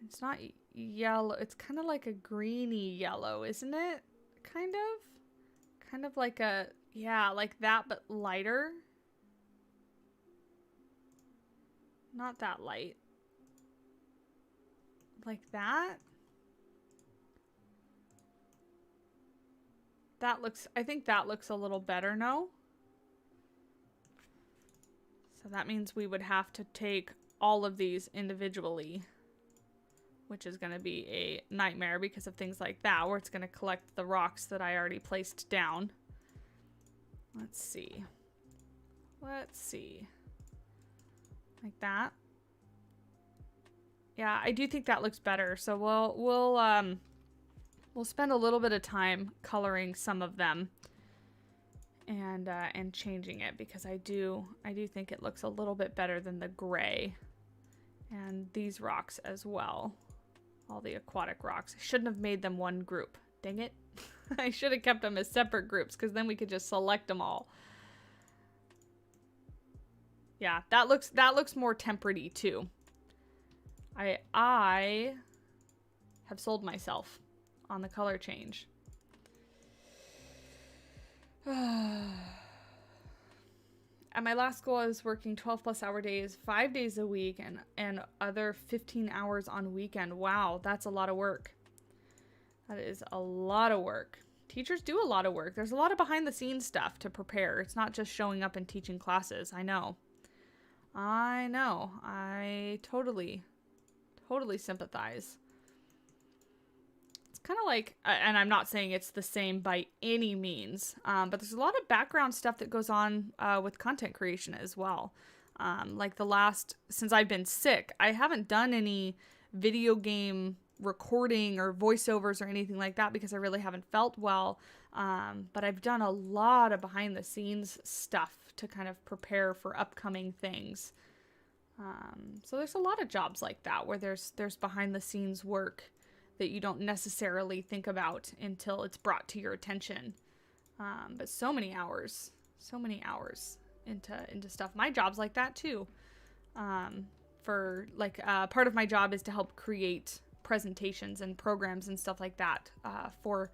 it's not yellow, it's kind of like a greeny yellow, isn't it? Kind of. Kind of like a, yeah, like that, but lighter. Not that light. Like that. That looks, I think that looks a little better, no? So that means we would have to take all of these individually, which is going to be a nightmare because of things like that, where it's going to collect the rocks that I already placed down. Let's see. Let's see. Like that. Yeah, I do think that looks better. So we'll spend a little bit of time coloring some of them and changing it, because I do think it looks a little bit better than the gray. And these rocks as well. All the aquatic rocks. I shouldn't have made them one group. Dang it. I should have kept them as separate groups, because then we could just select them all. Yeah, that looks more temperate-y too. I have sold myself on the color change. At my last school, I was working 12+ hour days, 5 days a week, and other 15 hours on weekend. Wow, that's a lot of work. That is a lot of work. Teachers do a lot of work. There's a lot of behind the scenes stuff to prepare. It's not just showing up and teaching classes. I know. I totally sympathize. It's kind of like, and I'm not saying it's the same by any means, but there's a lot of background stuff that goes on with content creation as well. Like since I've been sick, I haven't done any video game recording or voiceovers or anything like that because I really haven't felt well. But I've done a lot of behind the scenes stuff to kind of prepare for upcoming things. So there's a lot of jobs like that where there's behind the scenes work that you don't necessarily think about until it's brought to your attention. But so many hours into stuff. My job's like that too. Part of my job is to help create presentations and programs and stuff like that for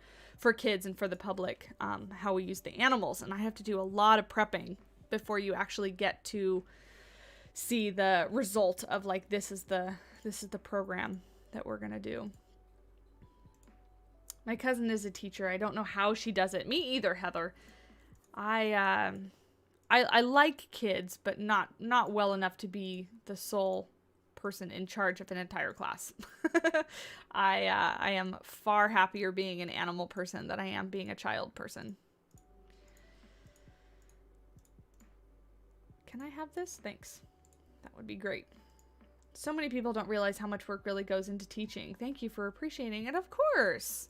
kids and for the public, how we use the animals. And I have to do a lot of prepping before you actually get to see the result of like, this is the program that we're gonna do. My cousin is a teacher. I don't know how she does it. Me either, Heather. I like kids, but not well enough to be the sole person in charge of an entire class. I am far happier being an animal person than I am being a child person. Can I have this? Thanks. That would be great. So many people don't realize how much work really goes into teaching. Thank you for appreciating it. Of course.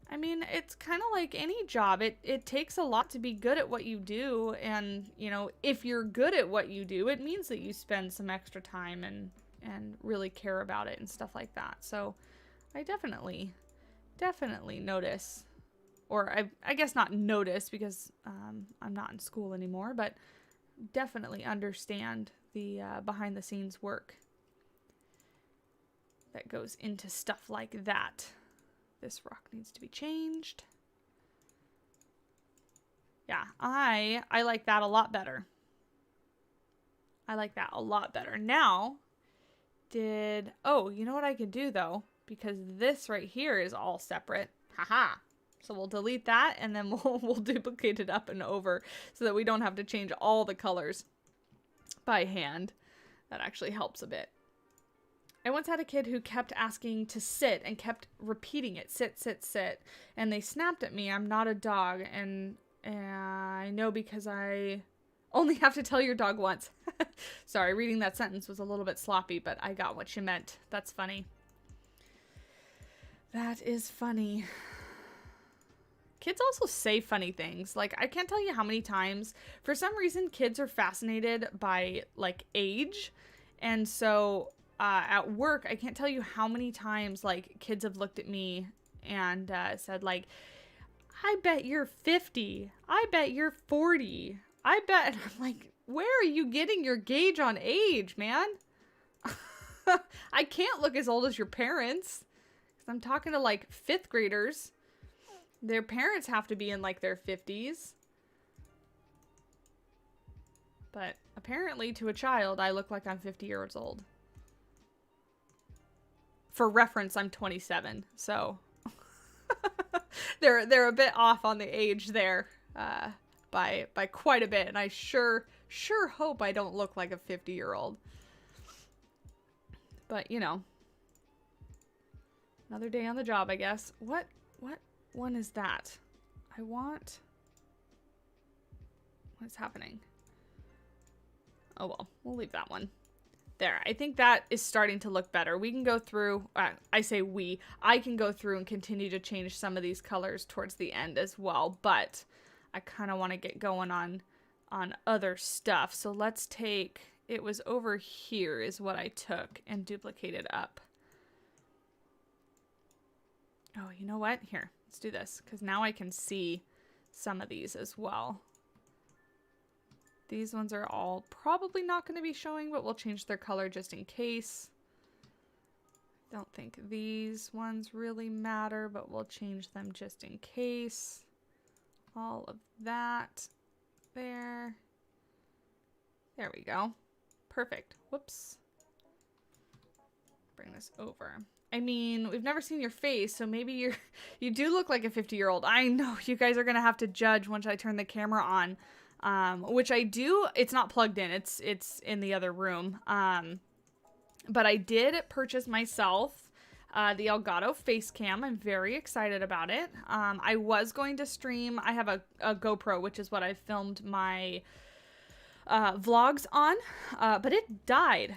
I mean, it's kind of like any job. It takes a lot to be good at what you do. And, you know, if you're good at what you do, it means that you spend some extra time and really care about it and stuff like that. So I definitely notice, or I guess not notice because I'm not in school anymore, but definitely understand the behind the scenes work that goes into stuff like that. This rock needs to be changed. Yeah, I like that a lot better. I like that a lot better. Now, you know what I can do though? Because this right here is all separate. Haha. So we'll delete that and then we'll duplicate it up and over so that we don't have to change all the colors by hand. That actually helps a bit. I once had a kid who kept asking to sit and kept repeating it, sit, sit, sit. And they snapped at me, I'm not a dog. And I know because I only have to tell your dog once. Sorry, reading that sentence was a little bit sloppy, but I got what you meant. That's funny. That is funny. Kids also say funny things. Like, I can't tell you how many times, for some reason, kids are fascinated by, like, age. And so at work, I can't tell you how many times, like, kids have looked at me and said, like, I bet you're 50. I bet you're 40. I bet. And I'm like, where are you getting your gauge on age, man? I can't look as old as your parents. 'Cause I'm talking to, like, 5th graders. Their parents have to be in like their 50s. But apparently to a child, I look like I'm 50 years old. For reference, I'm 27, so they're a bit off on the age there, by quite a bit, and I sure hope I don't look like a 50-year-old. But you know, another day on the job, I guess. What one is that? I want. What's happening? Oh well, we'll leave that one. There, I think that is starting to look better. We can go through, I can go through and continue to change some of these colors towards the end as well, but I kind of want to get going on other stuff. So let's take, it was over here is what I took and duplicated up. Oh, you know what? Here, let's do this, because now I can see some of these as well. These ones are all probably not going to be showing, but we'll change their color just in case. Don't think these ones really matter, but we'll change them just in case. All of that there. There we go. Perfect. Whoops. Bring this over. I mean, we've never seen your face, so maybe you do look like a 50-year-old. I know you guys are going to have to judge once I turn the camera on. Which I do, it's not plugged in, it's in the other room. But I did purchase myself, the Elgato face cam. I'm very excited about it. I was going to stream, I have a GoPro, which is what I filmed my, vlogs on, but it died.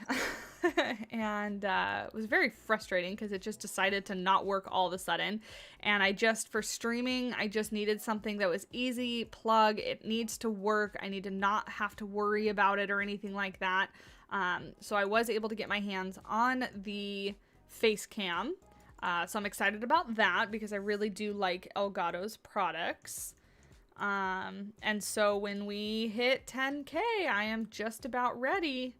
And it was very frustrating because it just decided to not work all of a sudden. And for streaming, I just needed something that was easy, plug, it needs to work. I need to not have to worry about it or anything like that. So I was able to get my hands on the face cam. So I'm excited about that because I really do like Elgato's products. And so when we hit 10K, I am just about ready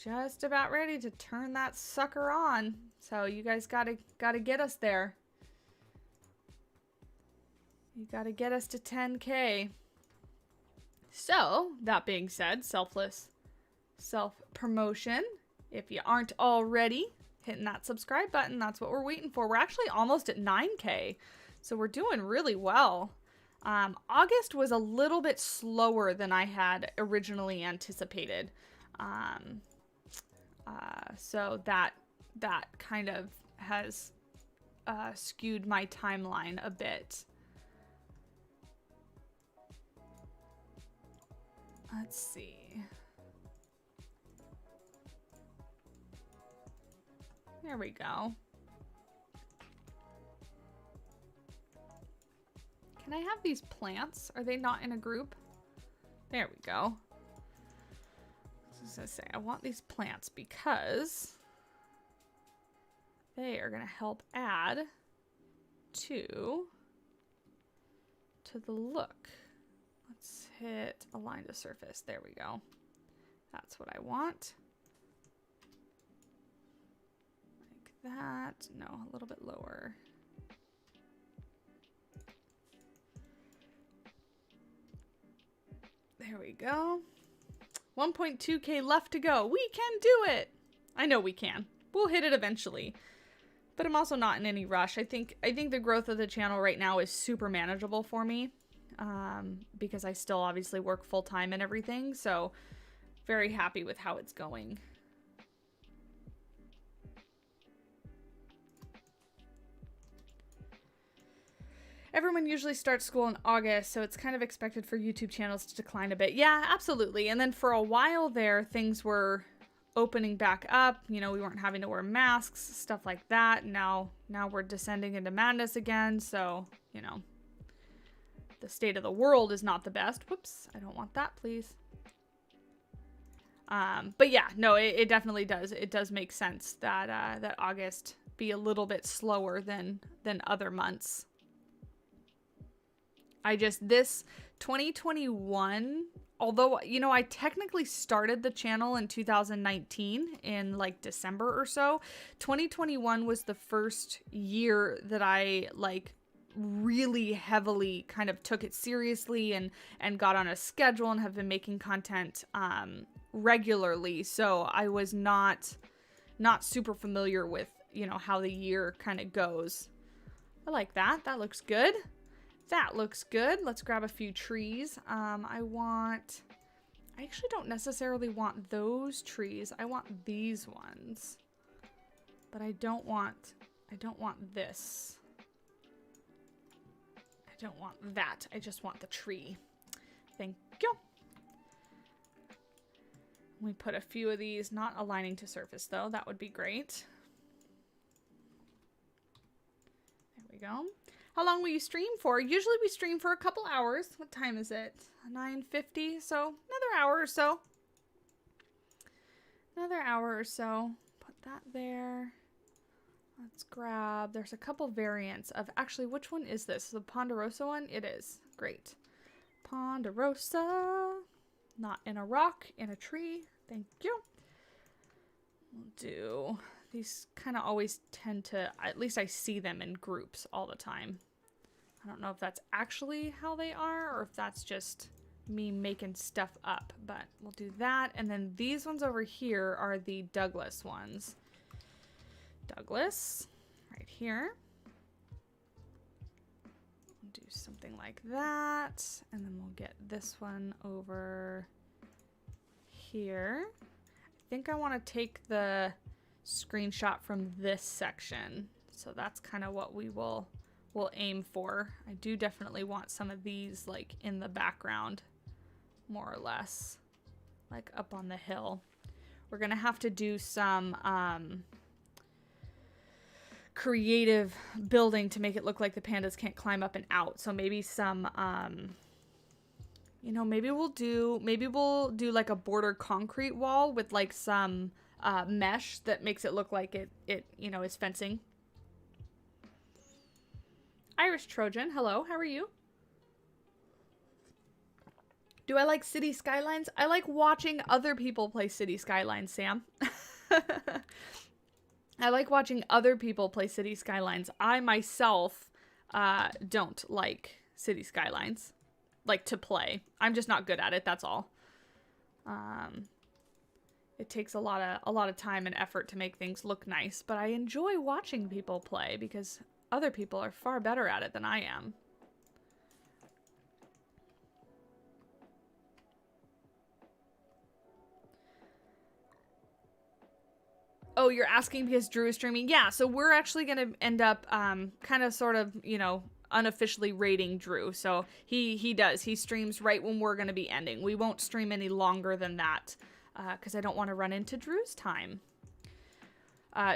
to turn that sucker on. So you guys gotta get us there. You gotta get us to 10K. So that being said, selfless self-promotion. If you aren't already hitting that subscribe button, that's what we're waiting for. We're actually almost at 9K. So we're doing really well. August was a little bit slower than I had originally anticipated. So that kind of has skewed my timeline a bit. Let's see. There we go. Can I have these plants? Are they not in a group? There we go. As I say, I want these plants because they are going to help add to the look. Let's hit align to surface. There we go. That's what I want. Like that. No, a little bit lower. There we go. 1.2K left to go. We can do it. I know we can. We'll hit it eventually. But I'm also not in any rush. I think the growth of the channel right now is super manageable for me. Because I still obviously work full time and everything. So very happy with how it's going. Everyone usually starts school in August, so it's kind of expected for YouTube channels to decline a bit. Yeah, absolutely. And then for a while there, things were opening back up. You know, we weren't having to wear masks, stuff like that. Now we're descending into madness again. So, you know, the state of the world is not the best. Whoops, I don't want that, please. But yeah, no, it definitely does. It does make sense that that August be a little bit slower than other months. This 2021, although, you know, I technically started the channel in 2019 in like December or so. 2021 was the first year that I like really heavily kind of took it seriously and got on a schedule and have been making content regularly. So I was not super familiar with, you know, how the year kind of goes. I like that. That looks good. That looks good. Let's grab a few trees. I actually don't necessarily want those trees. I want these ones. But I don't want this. I don't want that. I just want the tree. Thank you. We put a few of these, not aligning to surface though. That would be great. There we go. How long will you stream for? Usually we stream for a couple hours. What time is it? 9:50, so another hour or so. Another hour or so. Put that there. Let's grab, there's a couple variants of, actually, which one is this? The Ponderosa one? It is. Great. Ponderosa. Not in a rock, in a tree. Thank you. We'll do, these kind of always tend to, at least I see them in groups all the time. I don't know if that's actually how they are or if that's just me making stuff up, but we'll do that. And then these ones over here are the Douglas ones. Douglas, right here. We'll do something like that, and then we'll get this one over here. I think I want to take the screenshot from this section, so that's kind of what we'll aim for. I do definitely want some of these like in the background, more or less, like up on the hill. We're gonna have to do some creative building to make it look like the pandas can't climb up and out. So maybe some, you know, maybe we'll do like a border concrete wall with like some mesh that makes it look like it you know, is fencing. Irish Trojan, hello, how are you? Do I like City Skylines? I like watching other people play City Skylines, Sam. I like watching other people play City Skylines. I myself don't like City Skylines, like to play. I'm just not good at it. That's all. It takes a lot of time and effort to make things look nice, but I enjoy watching people play because other people are far better at it than I am. Oh, you're asking because Drew is streaming? Yeah, so we're actually going to end up kind of sort of, you know, unofficially rating Drew. So he does. He streams right when we're going to be ending. We won't stream any longer than that because I don't want to run into Drew's time.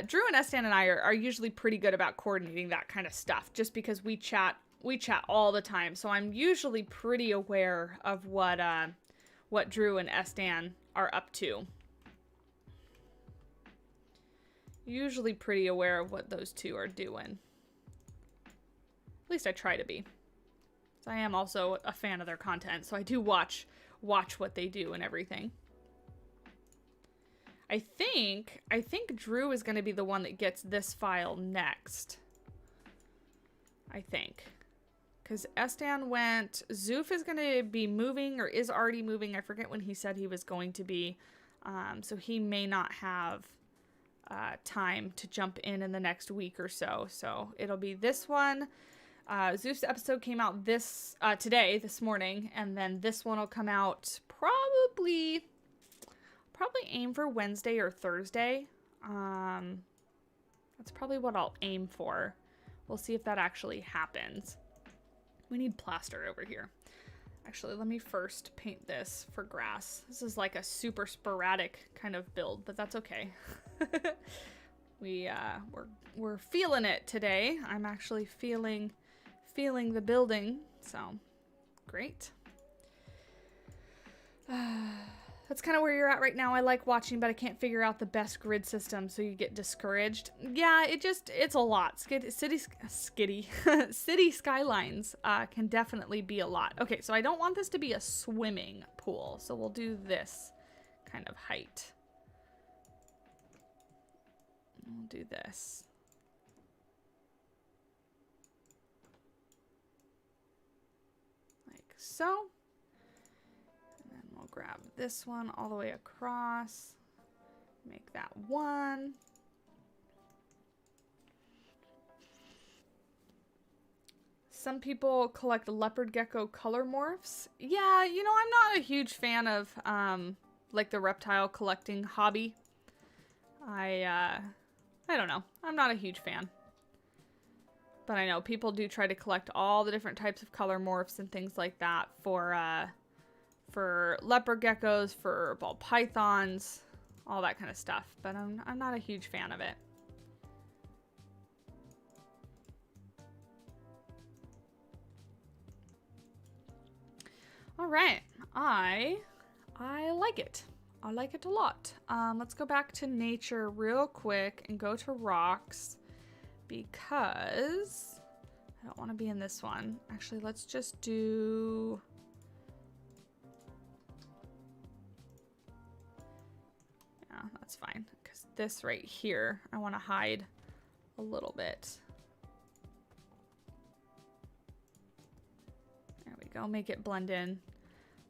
Drew and Estan and I are usually pretty good about coordinating that kind of stuff just because we chat all the time. So I'm usually pretty aware of what Drew and Estan are up to. Usually pretty aware of what those two are doing. At least I try to be. So I am also a fan of their content, so I do watch what they do and everything. I think Drew is going to be the one that gets this file next. I think. Because Estan went... Zoof is going to be moving or is already moving. I forget when he said he was going to be. So he may not have... time to jump in the next week or so. So it'll be this one. Zeus episode came out this morning, and then this one will come out probably aim for Wednesday or Thursday. That's probably what I'll aim for. We'll see if that actually happens. We need plaster over here. Actually, let me first paint this for grass. This is like a super sporadic kind of build, but that's okay. We're feeling it today. I'm actually feeling the building, so great. That's kind of where you're at right now. I like watching, but I can't figure out the best grid system, so you get discouraged. Yeah, it's a lot. City Skylines can definitely be a lot. Okay, so I don't want this to be a swimming pool, so we'll do this kind of height. We'll do this. so. And then we'll grab this one all the way across. Make that one. Some people collect leopard gecko color morphs. Yeah, you know, I'm not a huge fan of like the reptile collecting hobby. I don't know. I'm not a huge fan. But I know people do try to collect all the different types of color morphs and things like that for leopard geckos, for ball pythons, all that kind of stuff. But I'm not a huge fan of it. All right, I like it. I like it a lot. Let's go back to nature real quick and go to rocks because I don't want to be in this one. Actually, let's just do... Yeah, that's fine because this right here, I want to hide a little bit. There we go. Make it blend in.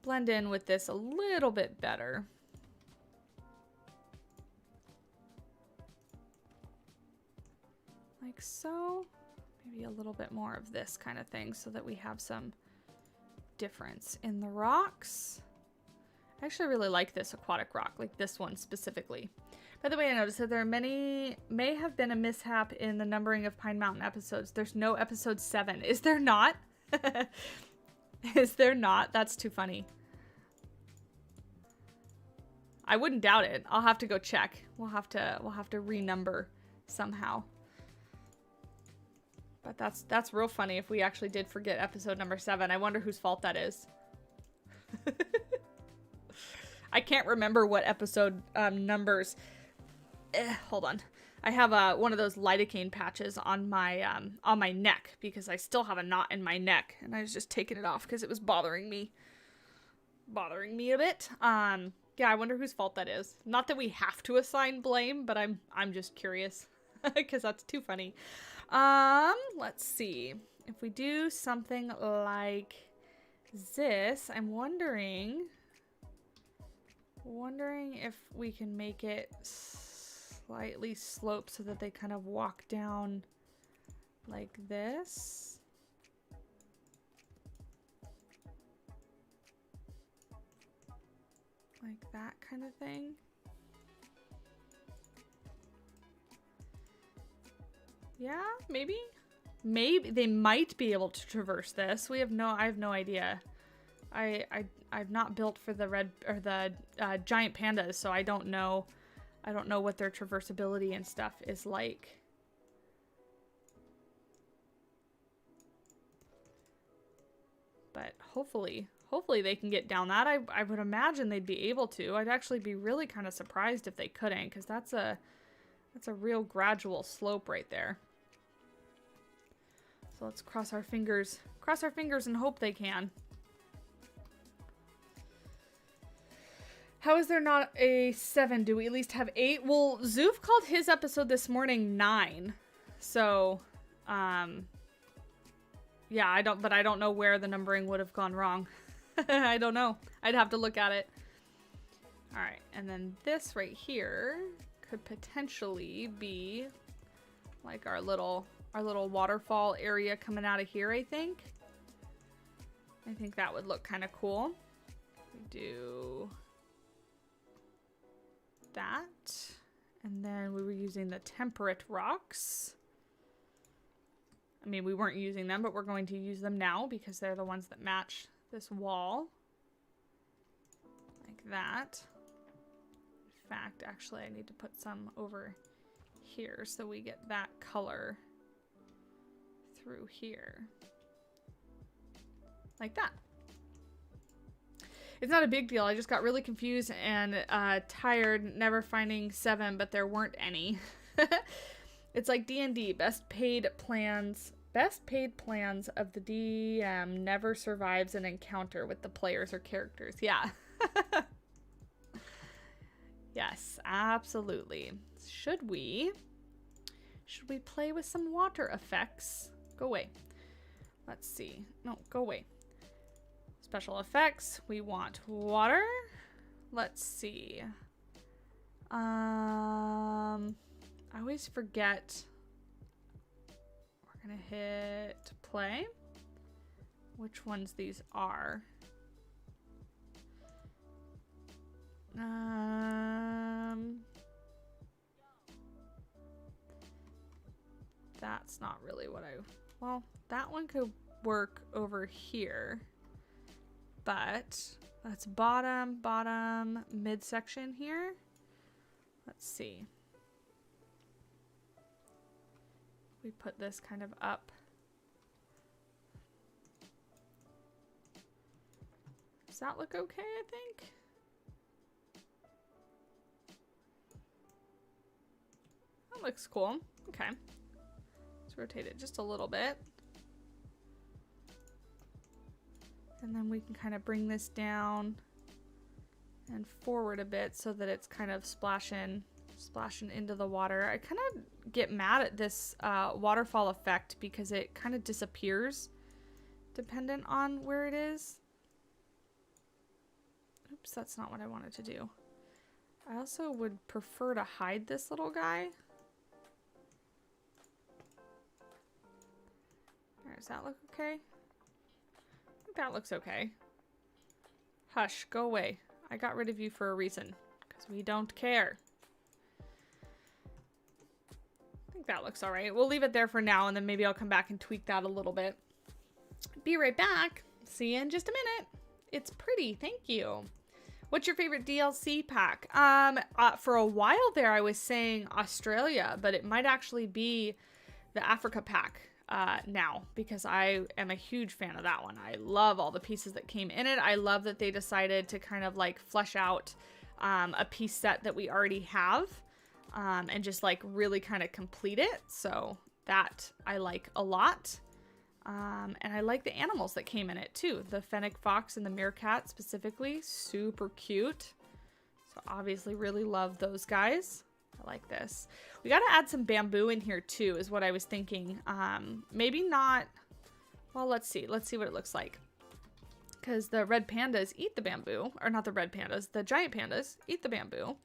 Blend in with this a little bit better. Like so. Maybe a little bit more of this kind of thing so that we have some difference in the rocks. I actually really like this aquatic rock, like this one specifically. By the way, I noticed that there are may have been a mishap in the numbering of Pine Mountain episodes. There's no episode 7. Is there not? Is there not? That's too funny. I wouldn't doubt it. I'll have to go check. We'll have to renumber somehow. But that's real funny if we actually did forget episode number 7. I wonder whose fault that is. I can't remember what episode numbers. Hold on. I have one of those lidocaine patches on my neck because I still have a knot in my neck, and I was just taking it off because it was bothering me a bit. Yeah, I wonder whose fault that is. Not that we have to assign blame, but I'm just curious because that's too funny. Let's see. If we do something like this, I'm wondering if we can make it slightly sloped so that they kind of walk down like this. Like that kind of thing. Yeah, maybe they might be able to traverse this. I have no idea. I've not built for the red or the giant pandas, so I don't know what their traversability and stuff is like. But hopefully they can get down that. I would imagine they'd be able to. I'd actually be really kind of surprised if they couldn't, because that's a real gradual slope right there. So let's cross our fingers and hope they can. How is there not a 7? Do we at least have 8? Well, Zoof called his episode this morning 9. So, yeah, I don't know where the numbering would have gone wrong. I don't know. I'd have to look at it. All right, and then this right here could potentially be like our little waterfall area coming out of here, I think. I think that would look kind of cool. We do that. And then we were using the temperate rocks. I mean, we weren't using them, but we're going to use them now because they're the ones that match this wall. Like that. In fact, actually, I need to put some over here so we get that color through here. Like that. It's not a big deal. I just got really confused and tired never finding 7, but there weren't any. It's like D&D. Best paid plans of the DM never survives an encounter with the players or characters. Yeah. Yes, absolutely. Should we play with some water effects? Go away. Let's see. No, go away. Special effects. We want water. Let's see. I always forget. We're gonna hit play. Which ones these are? That's not really what well, that one could work over here, but that's bottom midsection here. Let's see. We put this kind of up. Does that look okay, I think? That looks cool. Okay. Let's rotate it just a little bit. And then we can kind of bring this down and forward a bit so that it's kind of splashing into the water. I kind of get mad at this waterfall effect because it kind of disappears dependent on where it is. Oops, that's not what I wanted to do. I also would prefer to hide this little guy. Does that look okay? I think that looks okay. Hush, go away. I got rid of you for a reason, because we don't care. I think that looks all right. We'll leave it there for now, and then maybe I'll come back and tweak that a little bit. Be right back. See you in just a minute. It's pretty, thank you. What's your favorite DLC pack? For a while there, I was saying Australia, but it might actually be the Africa pack now, because I am a huge fan of that one. I love all the pieces that came in it. I love that they decided to kind of like flesh out a piece set that we already have and just like really kind of complete it. So that I like a lot. And I like the animals that came in it too. The fennec fox and the meerkat specifically, super cute. So obviously really love those guys. I like this. We got to add some bamboo in here too, is what I was thinking. Maybe not, well, let's see what it looks like. Because the red pandas eat the bamboo, or not the red pandas, the giant pandas eat the bamboo.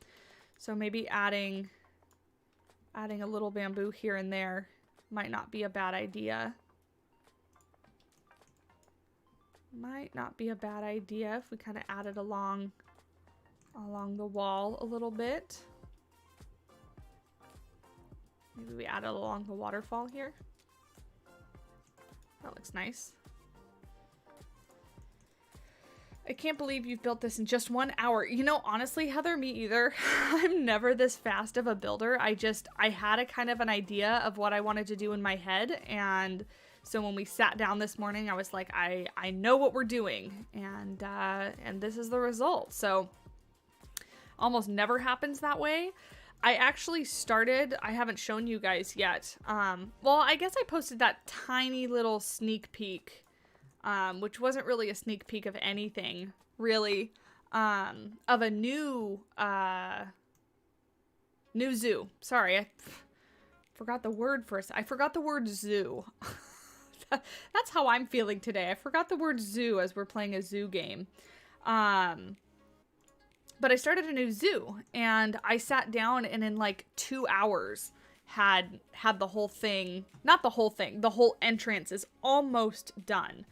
So maybe adding a little bamboo here and there might not be a bad idea. Might not be a bad idea if we kind of add it along the wall a little bit. Maybe we add it along the waterfall here. That looks nice. I can't believe you've built this in just 1 hour. You know, honestly, Heather, me either. I'm never this fast of a builder. I had a kind of an idea of what I wanted to do in my head, and so when we sat down this morning, I was like, I know what we're doing, and this is the result. So almost never happens that way. I actually started, I haven't shown you guys yet. Well, I guess I posted that tiny little sneak peek, which wasn't really a sneak peek of anything, really, of a new zoo. Sorry, I forgot the word first. I forgot the word zoo. That's how I'm feeling today. I forgot the word zoo as we're playing a zoo game. But I started a new zoo, and I sat down and in like 2 hours had the whole thing, not the whole thing, the whole entrance is almost done.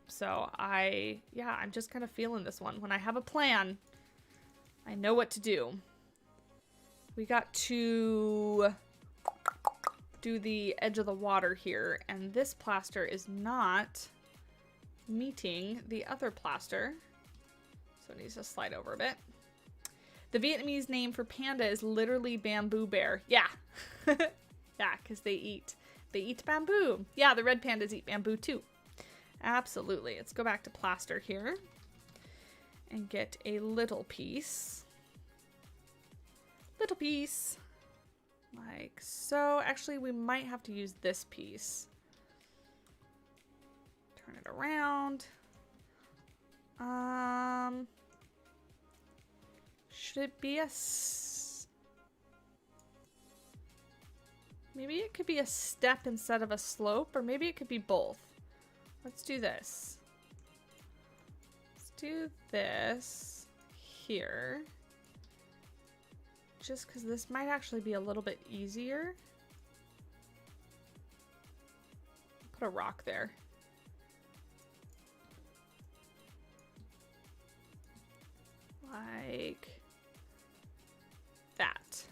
So I'm just kind of feeling this one. When I have a plan, I know what to do. We got to do the edge of the water here, and this plaster is not meeting the other plaster, so it needs to slide over a bit. The Vietnamese name for panda is literally bamboo bear. Yeah. Yeah, because they eat bamboo. Yeah, the red pandas eat bamboo too. Absolutely. Let's go back to plaster here and get a little piece. Little piece. Like so. Actually, we might have to use this piece. Turn it around. Should it be maybe it could be a step instead of a slope, or maybe it could be both. Let's do this. do this here. Just because this might actually be a little bit easier. Put a rock there. Like that.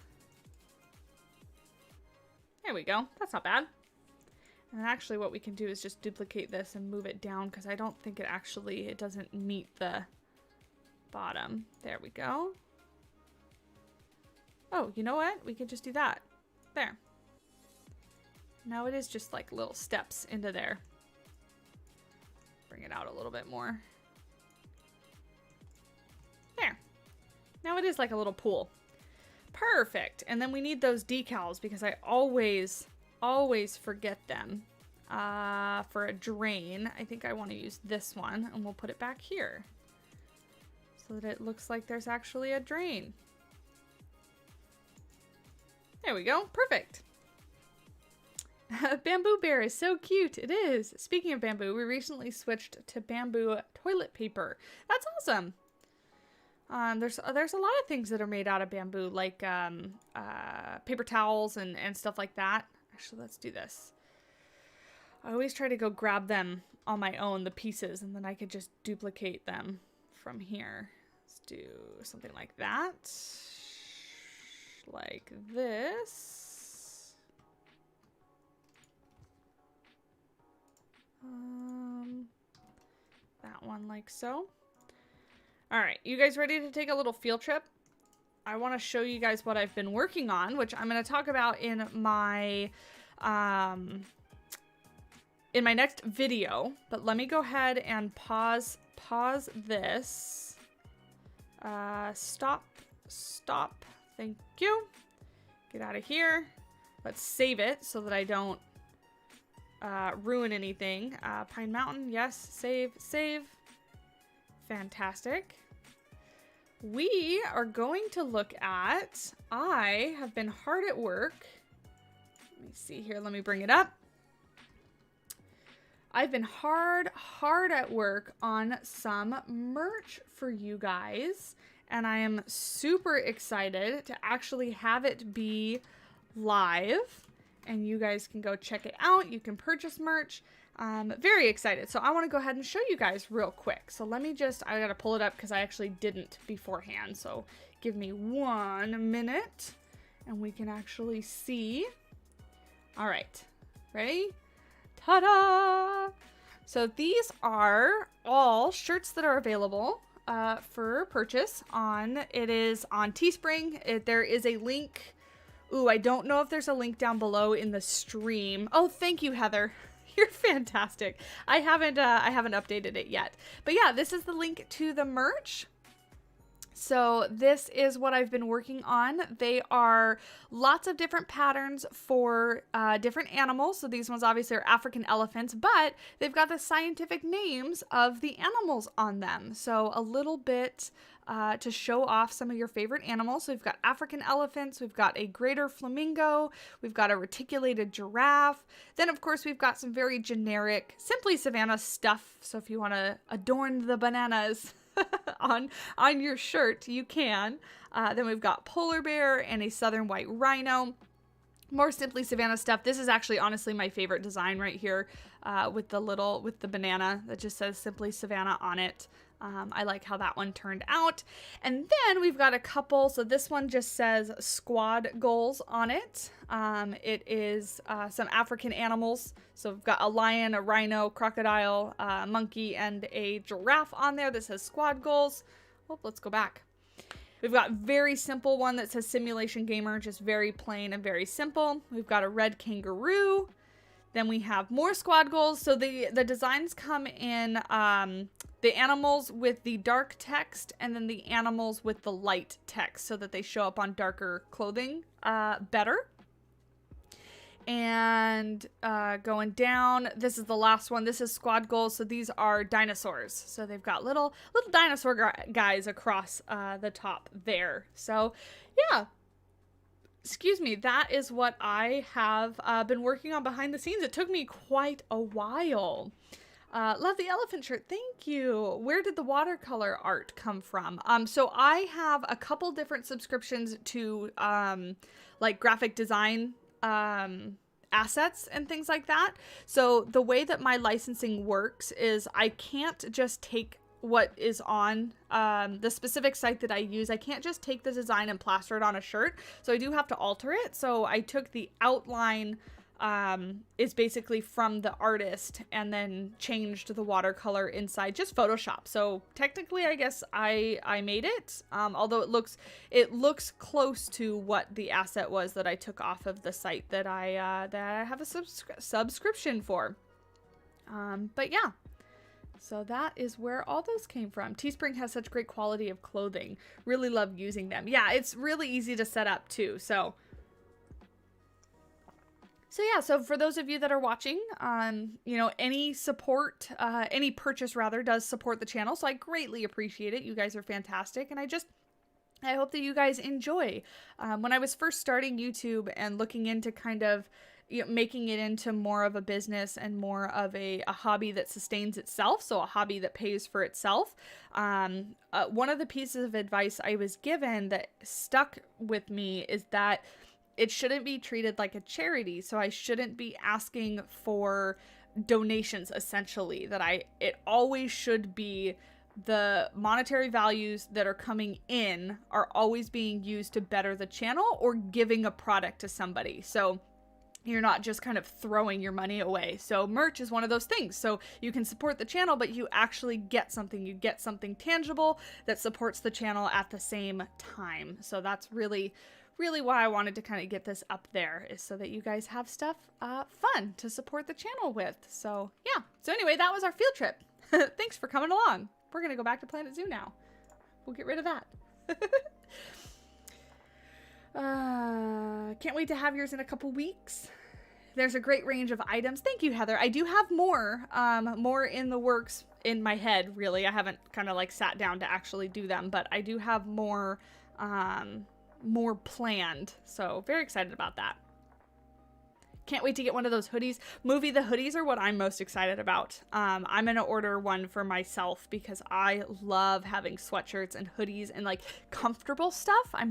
There we go. That's not bad. And actually what we can do is just duplicate this and move it down because I don't think it doesn't meet the bottom. There we go. Oh, you know what? We could just do that. There. Now it is just like little steps into there. Bring it out a little bit more. There. Now it is like a little pool. Perfect. And then we need those decals because I always forget them. For a drain, I think I want to use this one and we'll put it back here so that it looks like there's actually a drain. There we go. Perfect. Bamboo bear is so cute. It is. Speaking of bamboo, we recently switched to bamboo toilet paper. That's awesome. There's a lot of things that are made out of bamboo, like paper towels and stuff like that. Actually, let's do this. I always try to go grab them on my own, the pieces, and then I could just duplicate them from here. Let's do something like that. Like this. That one like so. All right, you guys ready to take a little field trip? I want to show you guys what I've been working on, which I'm going to talk about in my next video. But let me go ahead and pause this. Stop. Thank you. Get out of here. Let's save it so that I don't ruin anything. Pine Mountain, yes. Save. Fantastic. We are going to look at, I have been hard at work. Let me see here. Let me bring it up. I've been hard at work on some merch for you guys. And I am super excited to actually have it be live. And you guys can go check it out. You can purchase merch. Very excited. So I want to go ahead and show you guys real quick. So let me I got to pull it up because I actually didn't beforehand. So give me 1 minute and we can actually see. All right. Ready? Ta-da! So these are all shirts that are available for purchase it is on Teespring. There is a link. Ooh, I don't know if there's a link down below in the stream. Oh, thank you, Heather. You're fantastic. I haven't updated it yet. But yeah, this is the link to the merch. So this is what I've been working on. They are lots of different patterns for different animals. So these ones obviously are African elephants, but they've got the scientific names of the animals on them. So a little bit to show off some of your favorite animals. So we've got African elephants, we've got a greater flamingo, we've got a reticulated giraffe. Then of course we've got some very generic, simply Savannah stuff. So if you want to adorn the bananas on your shirt, you can. Then we've got polar bear and a southern white rhino. More simply Savannah stuff. This is actually honestly my favorite design right here, with the banana that just says simply Savannah on it. I like how that one turned out. And then we've got a couple. So this one just says squad goals on it. It is some African animals. So we've got a lion, a rhino, crocodile, a monkey, and a giraffe on there that says squad goals. Oh, let's go back. We've got very simple one that says simulation gamer, just very plain and very simple. We've got a red kangaroo. Then we have more squad goals. So the designs come in the animals with the dark text and then the animals with the light text so that they show up on darker clothing better. And going down, this is the last one. This is squad goals. So these are dinosaurs. So they've got little dinosaur guys across the top there. So yeah. Excuse me, that is what I have been working on behind the scenes. It took me quite a while. Love the elephant shirt. Thank you. Where did the watercolor art come from? So I have a couple different subscriptions to like graphic design assets and things like that. So the way that my licensing works is I can't just take what is on the specific site that I use. I can't just take the design and plaster it on a shirt. So I do have to alter it. So I took the outline is basically from the artist and then changed the watercolor inside, just Photoshop. So technically I guess I made it, although it looks close to what the asset was that I took off of the site that I have a subscription for. But yeah, so that is where all those came from. Teespring has such great quality of clothing. Really love using them. Yeah, it's really easy to set up too. So yeah, so for those of you that are watching, you know, any support, any purchase rather, does support the channel. So I greatly appreciate it. You guys are fantastic. And I hope that you guys enjoy. When I was first starting YouTube and looking into kind of, you know, making it into more of a business and more of a hobby that sustains itself, so a hobby that pays for itself, one of the pieces of advice I was given that stuck with me is that it shouldn't be treated like a charity. So I shouldn't be asking for donations, essentially. It always should be the monetary values that are coming in are always being used to better the channel or giving a product to somebody. So you're not just kind of throwing your money away. So merch is one of those things. So you can support the channel, but you actually get something. You get something tangible that supports the channel at the same time. So that's really why I wanted to kind of get this up there, is so that you guys have stuff fun to support the channel with. So yeah. So anyway, that was our field trip. Thanks for coming along. We're going to go back to Planet Zoo now. We'll get rid of that. Can't wait to have yours in a couple weeks. There's a great range of items. Thank you, Heather. I do have more in the works in my head, really. I haven't kind of like sat down to actually do them, but I do have more planned. So very excited about that. Can't wait to get one of those hoodies. Movie, the hoodies are what I'm most excited about. I'm going to order one for myself because I love having sweatshirts and hoodies and like comfortable stuff. I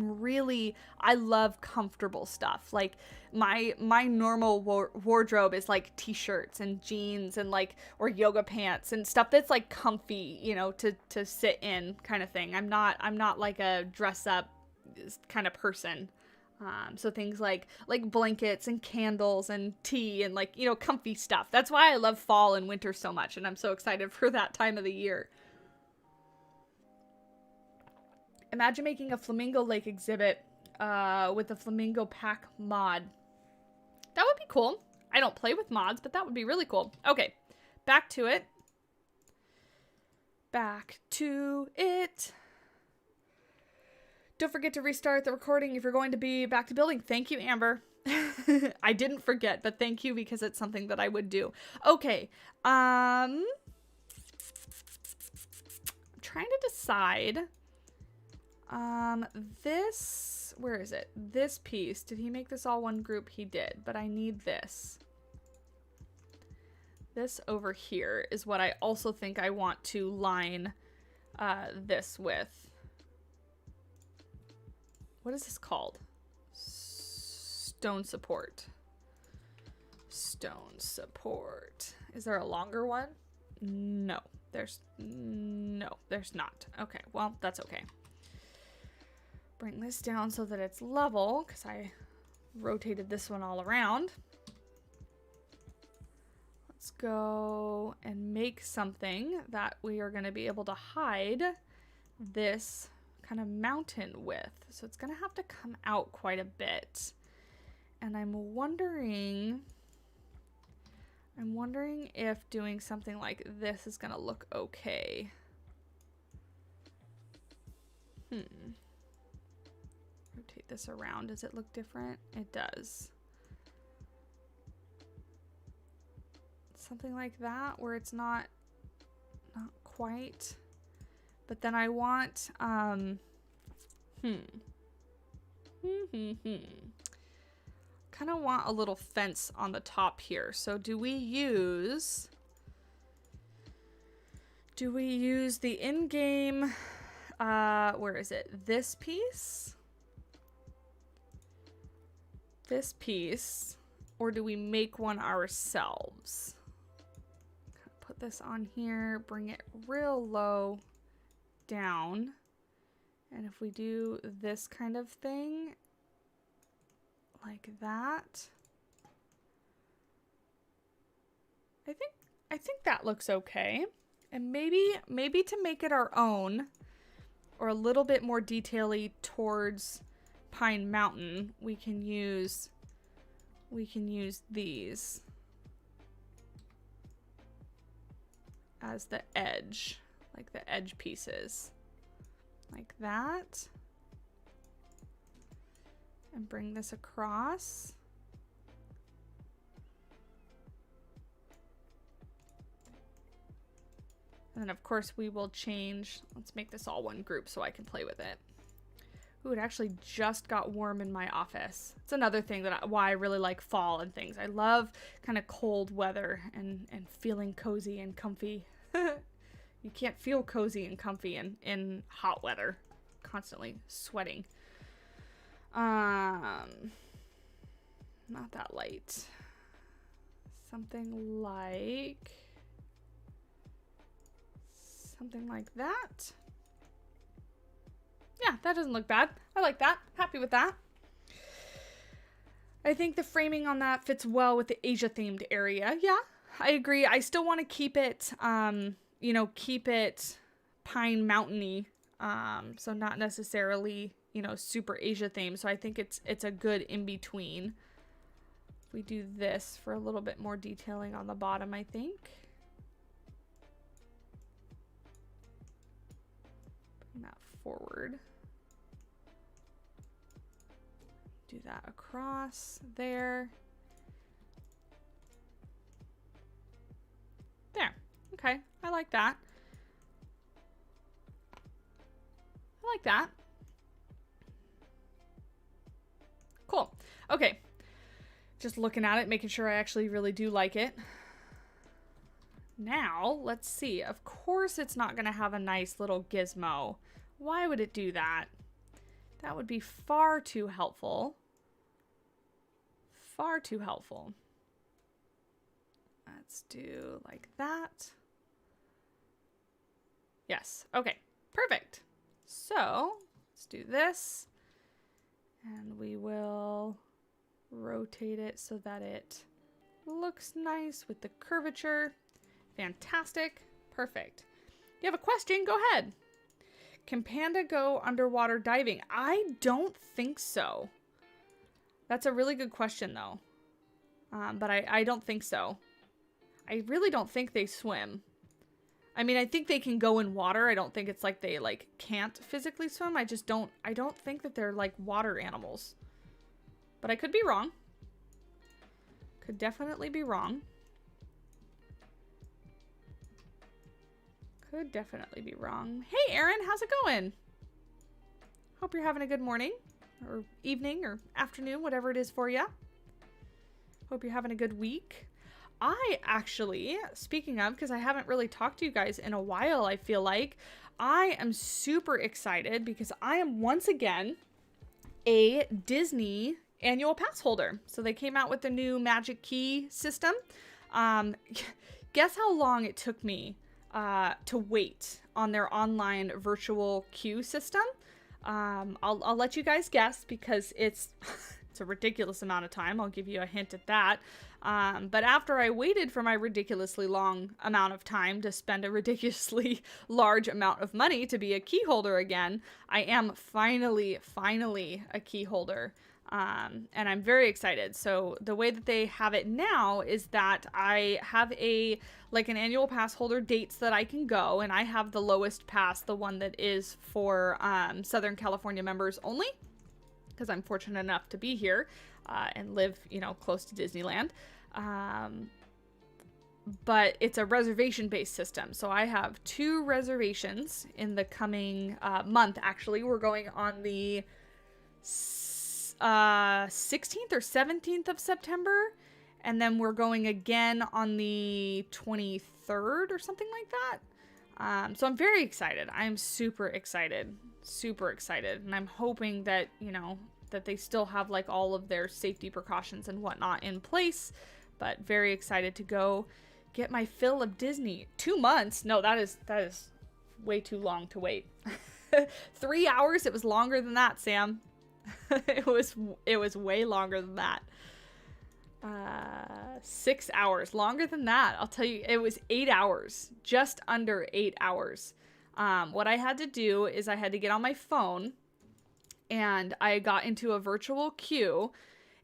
love comfortable stuff. Like my normal wardrobe is like t-shirts and jeans and like, or yoga pants and stuff that's like comfy, you know, to sit in kind of thing. I'm not like a dress up kind of person. So things like blankets and candles and tea and like, you know, comfy stuff. That's why I love fall and winter so much. And I'm so excited for that time of the year. Imagine making a Flamingo Lake exhibit, with the Flamingo Pack mod. That would be cool. I don't play with mods, but that would be really cool. Okay. Back to it. Don't forget to restart the recording if you're going to be back to building. Thank you, Amber. I didn't forget, but thank you because it's something that I would do. Okay. I'm trying to decide. Where is it? This piece. Did he make this all one group? He did, but I need this. This over here is what I also think I want to line this with. What is this called? Stone support. Stone support. Is there a longer one? No, there's not. Okay, well, that's okay. Bring this down so that it's level, because I rotated this one all around. Let's go and make something that we are going to be able to hide this kind of mountain with. So it's going to have to come out quite a bit. And I'm wondering if doing something like this is going to look okay. Rotate this around. Does it look different? It does. Something like that where it's not quite. But then I want, kind of want a little fence on the top here. So do we use Do we use the in-game, where is it? This piece? This piece, or do we make one ourselves? Put this on here, bring it real low down. And if we do this kind of thing, like that, I think that looks okay. And maybe to make it our own, or a little bit more detail-y towards Pine Mountain, we can use these as the edge, like the edge pieces, like that, and bring this across. And then of course we will change, let's make this all one group so I can play with it. Ooh, it actually just got warm in my office. It's another thing that why I really like fall and things. I love kind of cold weather and feeling cozy and comfy. You can't feel cozy and comfy in hot weather. Constantly sweating. Not that light. Something like that. Yeah, that doesn't look bad. I like that. Happy with that. I think the framing on that fits well with the Asia themed area. Yeah, I agree. I still want to keep it, you know, keep it Pine Mountain-y. So not necessarily, you know, super Asia themed. So I think it's a good in-between. We do this for a little bit more detailing on the bottom, I think. Bring that forward. Do that across there. There. Okay. I like that. I like that. Cool. Okay. Just looking at it, making sure I actually really do like it. Now, let's see. Of course it's not going to have a nice little gizmo. Why would it do that? That would be far too helpful. Far too helpful. Let's do like that. Yes. Okay. Perfect. So, let's do this. And we will rotate it so that it looks nice with the curvature. Fantastic. Perfect. You have a question? Go ahead. Can Panda go underwater diving? I don't think so. That's a really good question, though. But I don't think so. I really don't think they swim. I mean, I think they can go in water. I don't think it's like they, like, can't physically swim. I don't think that they're, like, water animals. But I could be wrong. Could definitely be wrong. Could definitely be wrong. Hey, Aaron, how's it going? Hope you're having a good morning, or evening, or afternoon, whatever it is for you. Hope you're having a good week. I actually, speaking of, because I haven't really talked to you guys in a while, I feel like, I am super excited because I am once again a Disney annual pass holder. So they came out with the new Magic Key system. Guess how long it took me to wait on their online virtual queue system. I'll let you guys guess because it's a ridiculous amount of time. I'll give you a hint at that. But after I waited for my ridiculously long amount of time to spend a ridiculously large amount of money to be a key holder again, I am finally a key holder. And I'm very excited. So the way that they have it now is that I have an annual pass holder dates that I can go, and I have the lowest pass, the one that is for Southern California members only, because I'm fortunate enough to be here and live, close to Disneyland. But it's a reservation-based system. So I have 2 reservations in the coming month. Actually, we're going on the 16th or 17th of September, and then we're going again on the 23rd or something like that. So I'm very excited. I'm super excited. Super excited. And I'm hoping that, you know, that they still have like all of their safety precautions and whatnot in place. But very excited to go get my fill of Disney. 2 months? No, that is way too long to wait. 3 hours? It was longer than that, Sam. It was way longer than that. 6 hours. Longer than that. I'll tell you, it was 8 hours. Just under 8 hours. What I had to do is I had to get on my phone, and I got into a virtual queue,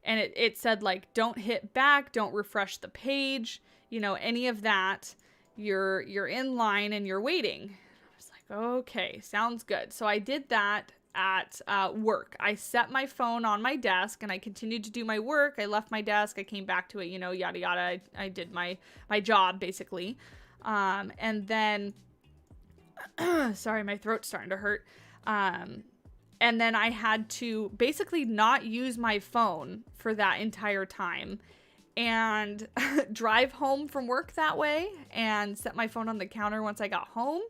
and it said, like, don't hit back, don't refresh the page, you know, any of that. You're in line and you're waiting. I was like, okay, sounds good. So I did that at work. I set my phone on my desk and I continued to do my work. I left my desk. I came back to it, you know, yada, yada. I did my job basically. And then, sorry, my throat's starting to hurt. And then I had to basically not use my phone for that entire time and drive home from work that way and set my phone on the counter once I got home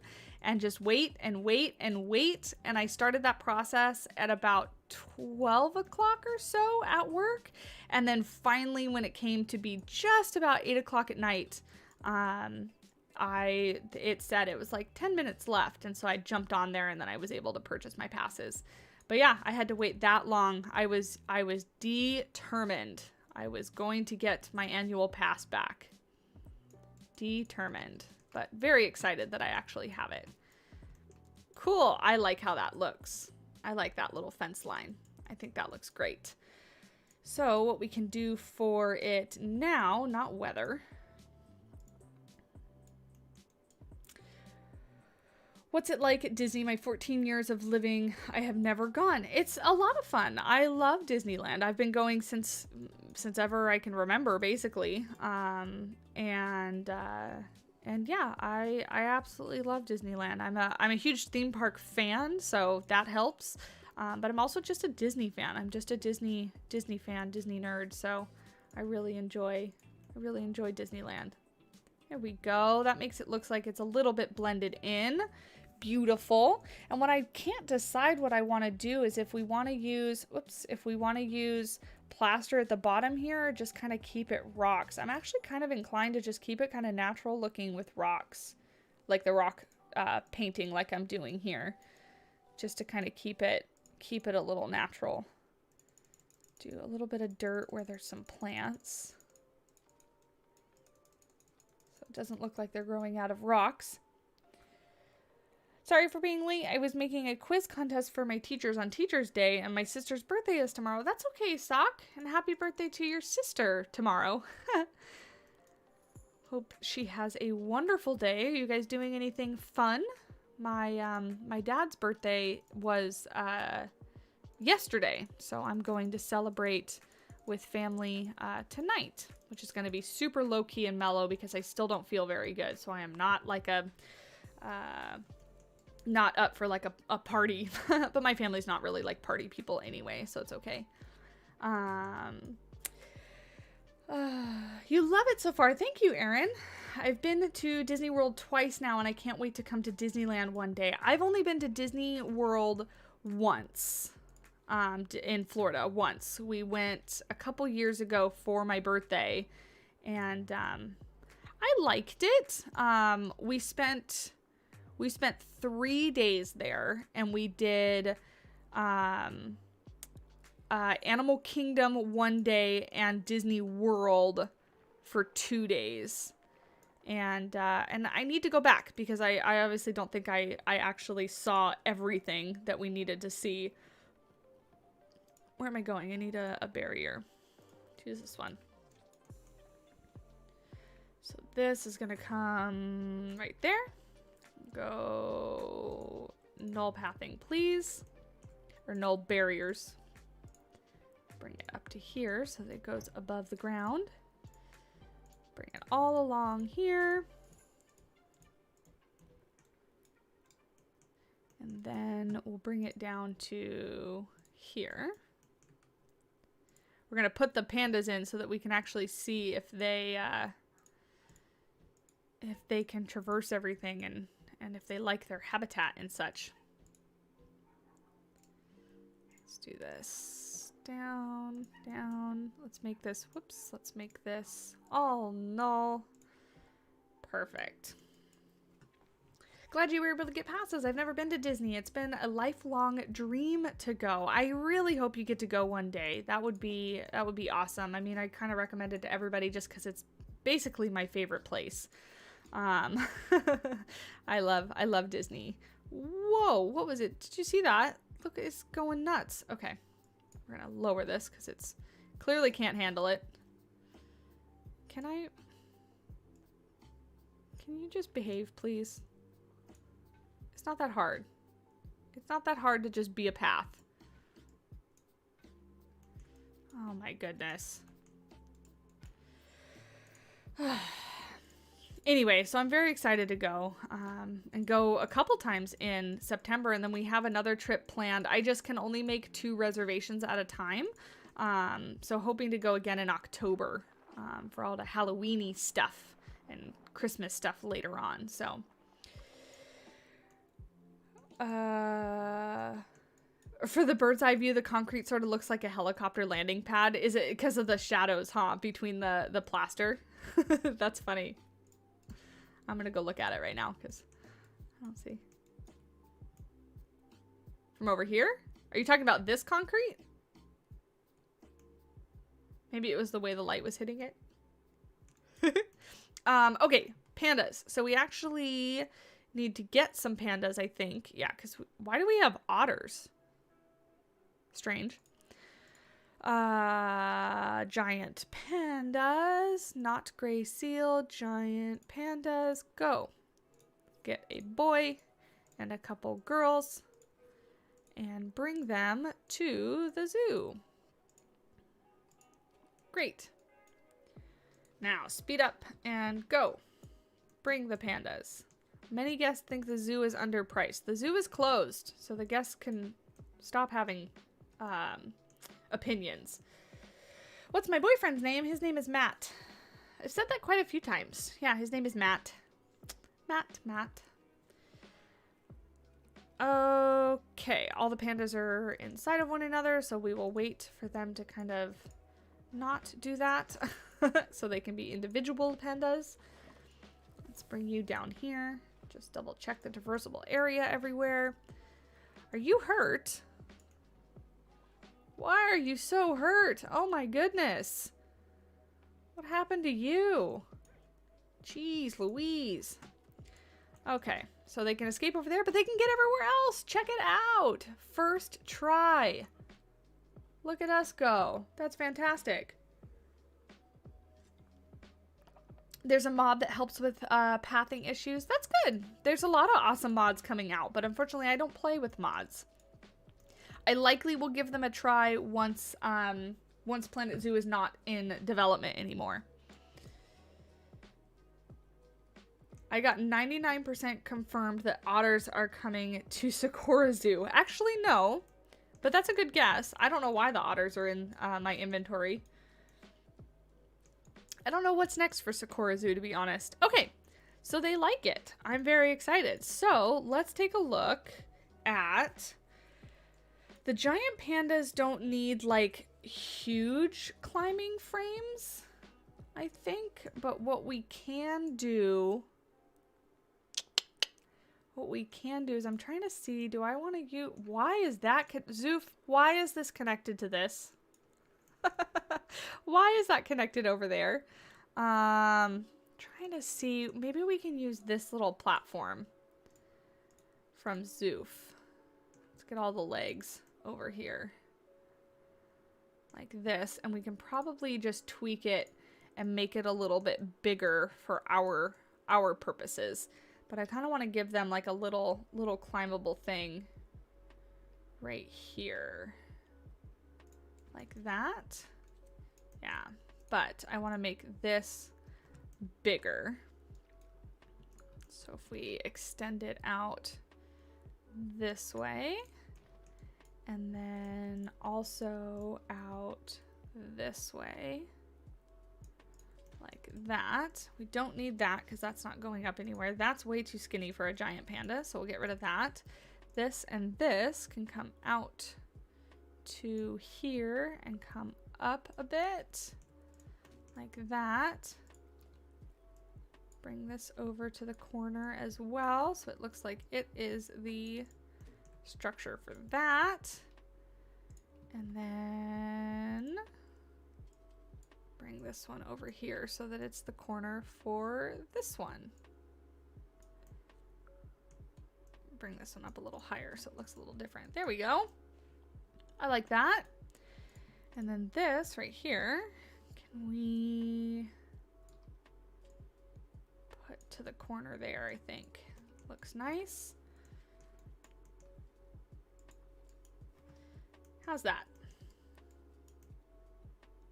and just wait and wait and wait. And I started that process at about 12 o'clock or so at work. And then finally, when it came to be just about 8 o'clock at night, it said it was like 10 minutes left. And so I jumped on there and then I was able to purchase my passes. But yeah, I had to wait that long. I was determined. I was going to get my annual pass back. Determined. But very excited that I actually have it. Cool. I like how that looks. I like that little fence line. I think that looks great. So what we can do for it now, not weather. What's it like at Disney? My 14 years of living, I have never gone. It's a lot of fun. I love Disneyland. I've been going since ever I can remember, basically. And yeah, I absolutely love Disneyland. I'm a huge theme park fan, so that helps. But I'm also just a Disney fan. I'm just a Disney fan, Disney nerd. So I really enjoy Disneyland. There we go. That makes it look like it's a little bit blended in. Beautiful. And what I can't decide what I want to do is if we want to use, plaster at the bottom here, or just kind of keep it rocks. I'm actually kind of inclined to just keep it kind of natural looking with rocks, like the rock painting like I'm doing here, just to kind of keep it a little natural. Do a little bit of dirt where there's some plants, so it doesn't look like they're growing out of rocks. Sorry for being late. I was making a quiz contest for my teachers on Teacher's Day, and my sister's birthday is tomorrow. That's okay, Sock. And happy birthday to your sister tomorrow. Hope she has a wonderful day. Are you guys doing anything fun? My dad's birthday was yesterday, so I'm going to celebrate with family tonight, which is going to be super low-key and mellow because I still don't feel very good. So I am not like not up for like a party, but my family's not really like party people anyway, so it's okay. You love it so far. Thank you, Erin. I've been to Disney World twice now, and I can't wait to come to Disneyland one day. I've only been to Disney World once, in Florida once. We went a couple years ago for my birthday, and I liked it. We spent 3 days there, and we did Animal Kingdom one day and Disney World for 2 days. And I need to go back because I obviously don't think I actually saw everything that we needed to see. Where am I going? I need a barrier. Choose this one. So this is gonna come right there. Go null pathing, please. Or null barriers. Bring it up to here so that it goes above the ground. Bring it all along here. And then we'll bring it down to here. We're going to put the pandas in so that we can actually see if they can traverse everything and and if they like their habitat and such. Let's do this. Down, down. Let's make this, whoops, let's make this all null. Perfect. Glad you were able to get passes. I've never been to Disney. It's been a lifelong dream to go. I really hope you get to go one day. That would be awesome. I mean, I kind of recommend it to everybody just because it's basically my favorite place. I love Disney. Whoa, what was it? Did you see that? Look, it's going nuts. Okay, we're gonna lower this because it's clearly can't handle it. Can you just behave, please? It's not that hard. It's not that hard to just be a path. Oh my goodness. Anyway, so I'm very excited to go and go a couple times in September, and then we have another trip planned. I just can only make 2 reservations at a time. So hoping to go again in October for all the Halloween-y stuff and Christmas stuff later on. So for the bird's eye view, the concrete sort of looks like a helicopter landing pad. Is it because of the shadows, huh? Between the plaster? That's funny. I'm gonna go look at it right now because I don't see. From over here? Are you talking about this concrete? Maybe it was the way the light was hitting it. Okay, pandas. So we actually need to get some pandas, I think. Yeah, because why do we have otters? Strange. Giant pandas, not gray seal, giant pandas, go. Get a boy and a couple girls and bring them to the zoo. Great. Now, speed up and go. Bring the pandas. Many guests think the zoo is underpriced. The zoo is closed, so the guests can stop having opinions. What's my boyfriend's name? His name is Matt. I've said that quite a few times. Yeah, his name is Matt. Matt. Okay, all the pandas are inside of one another, so we will wait for them to kind of not do that so they can be individual pandas. Let's bring you down here. Just double check the traversable area everywhere. Are you hurt? Why are you so hurt? Oh my goodness. What happened to you? Jeez Louise. Okay, so they can escape over there, but they can get everywhere else. Check it out. First try. Look at us go. That's fantastic. There's a mod that helps with pathing issues. That's good. There's a lot of awesome mods coming out, but unfortunately I don't play with mods. I likely will give them a try once Planet Zoo is not in development anymore. I got 99% confirmed that otters are coming to Sakura Zoo. Actually, no, but that's a good guess. I don't know why the otters are in my inventory. I don't know what's next for Sakura Zoo, to be honest. Okay, so they like it. I'm very excited. So let's take a look at... The giant pandas don't need, like, huge climbing frames, I think. But what we can do is I'm trying to see, do I want to use... Why is that... Zoof, why is this connected to this? Why is that connected over there? Trying to see, maybe we can use this little platform from Zoof. Let's get all the legs over here like this, and we can probably just tweak it and make it a little bit bigger for our purposes. But I kind of want to give them like a little climbable thing right here. Like that. Yeah, but I want to make this bigger. So if we extend it out this way, and then also out this way, like that. We don't need that because that's not going up anywhere. That's way too skinny for a giant panda, so we'll get rid of that. This and this can come out to here and come up a bit like that. Bring this over to the corner as well, so it looks like it is the structure for that. And then bring this one over here so that it's the corner for this one. Bring this one up a little higher so it looks a little different. There we go. I like that. And then this right here, can we put to the corner there, I think. Looks nice. How's that?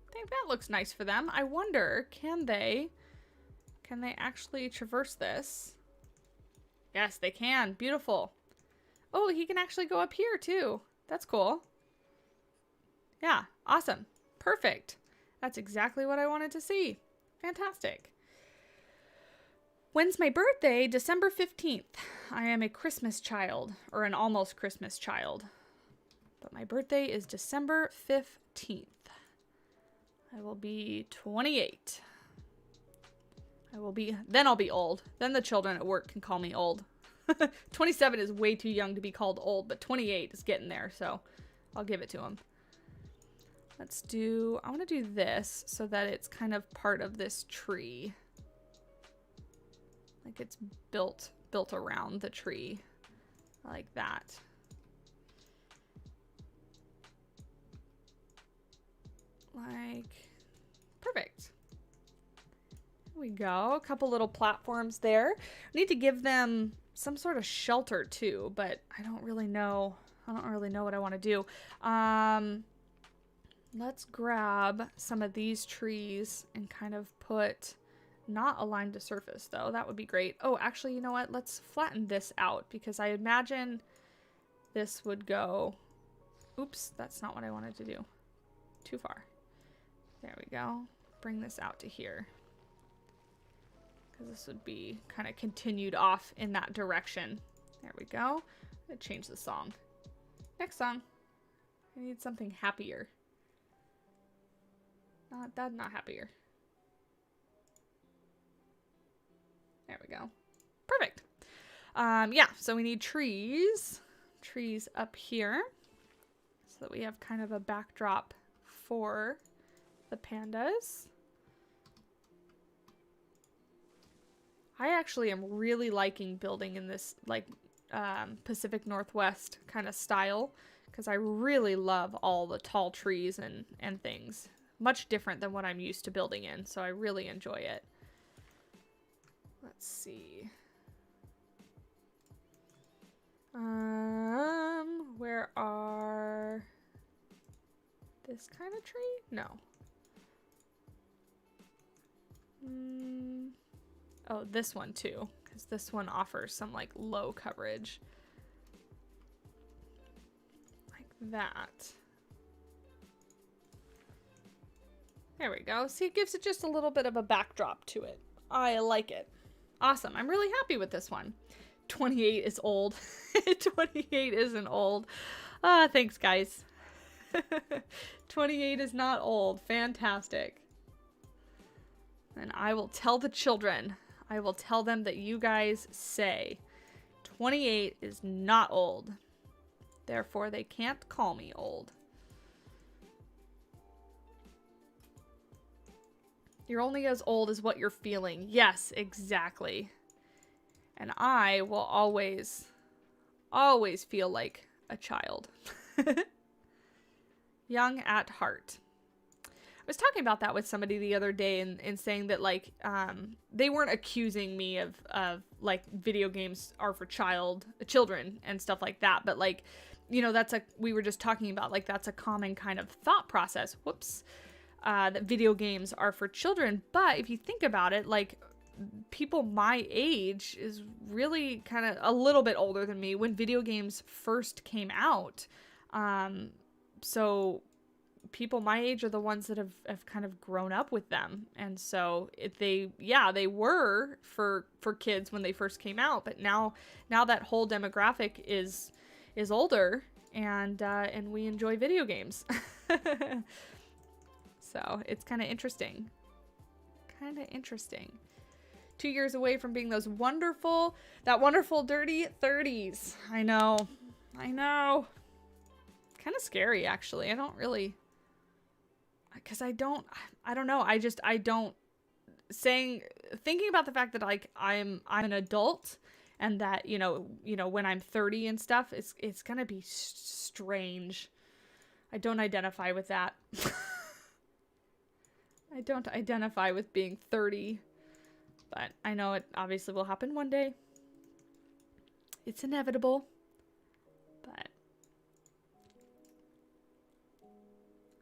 I think that looks nice for them. I wonder, can they actually traverse this? Yes, they can. Beautiful. Oh, he can actually go up here too. That's cool. Yeah, awesome. Perfect. That's exactly what I wanted to see. Fantastic. When's my birthday? December 15th. I am a Christmas child, or an almost Christmas child. But my birthday is December 15th. I will be 28. Then I'll be old. Then the children at work can call me old. 27 is way too young to be called old, but 28 is getting there, so I'll give it to them. I want to do this so that it's kind of part of this tree. Like it's built around the tree. Like that. Like, perfect. There we go. A couple little platforms there. I need to give them some sort of shelter too, but I don't really know what I want to do. Let's grab some of these trees and kind of put, not aligned to surface though. That would be great. Oh, actually, you know what? Let's flatten this out because I imagine this would go, oops, that's not what I wanted to do. Too far. There we go. Bring this out to here. Because this would be kind of continued off in that direction. There we go. I'm going to change the song. Next song. I need something happier. Not happier. There we go. Perfect. Yeah, so we need trees. Trees up here. So that we have kind of a backdrop for the pandas. I actually am really liking building in this like Pacific Northwest kind of style because I really love all the tall trees and things. Much different than what I'm used to building in, so I really enjoy it. Let's see. Where are this kind of tree? No. Oh, this one too, because this one offers some like low coverage. Like that. There we go. See, it gives it just a little bit of a backdrop to it. I like it. Awesome. I'm really happy with this one. 28 is old. 28 isn't old. Thanks, guys. 28 is not old. Fantastic. And I will tell the children. I will tell them that you guys say 28 is not old. Therefore, they can't call me old. You're only as old as what you're feeling. Yes, exactly. And I will always feel like a child. Young at heart. I was talking about that with somebody the other day and saying that like they weren't accusing me of like video games are for children and stuff like that, but like, you know, we were just talking about like that's a common kind of thought process. Whoops. That video games are for children. But if you think about it, like people my age is really kind of a little bit older than me when video games first came out. So people my age are the ones that have kind of grown up with them. And so they were for kids when they first came out, but now that whole demographic is older, and we enjoy video games. So it's kind of interesting. 2 years away from being that wonderful dirty 30s. I know. Kind of scary, actually. I don't really, because I don't know. Thinking about the fact that like I'm an adult, and that, you know, when I'm 30 and stuff, it's gonna be strange. I don't identify with that. I don't identify with being 30, but I know it obviously will happen one day. It's inevitable, but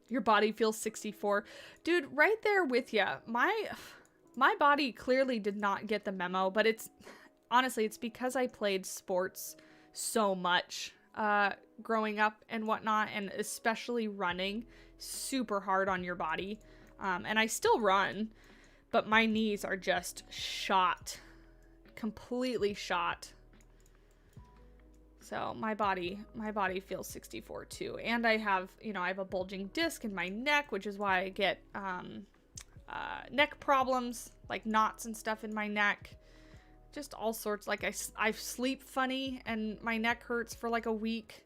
your body feels 64. Dude, right there with ya. My body clearly did not get the memo, but honestly, it's because I played sports so much growing up and whatnot, and especially running, super hard on your body. And I still run, but my knees are just shot. Completely shot. So my body feels 64 too. And I have a bulging disc in my neck, which is why I get neck problems, like knots and stuff in my neck. Just all sorts. Like I sleep funny and my neck hurts for like a week.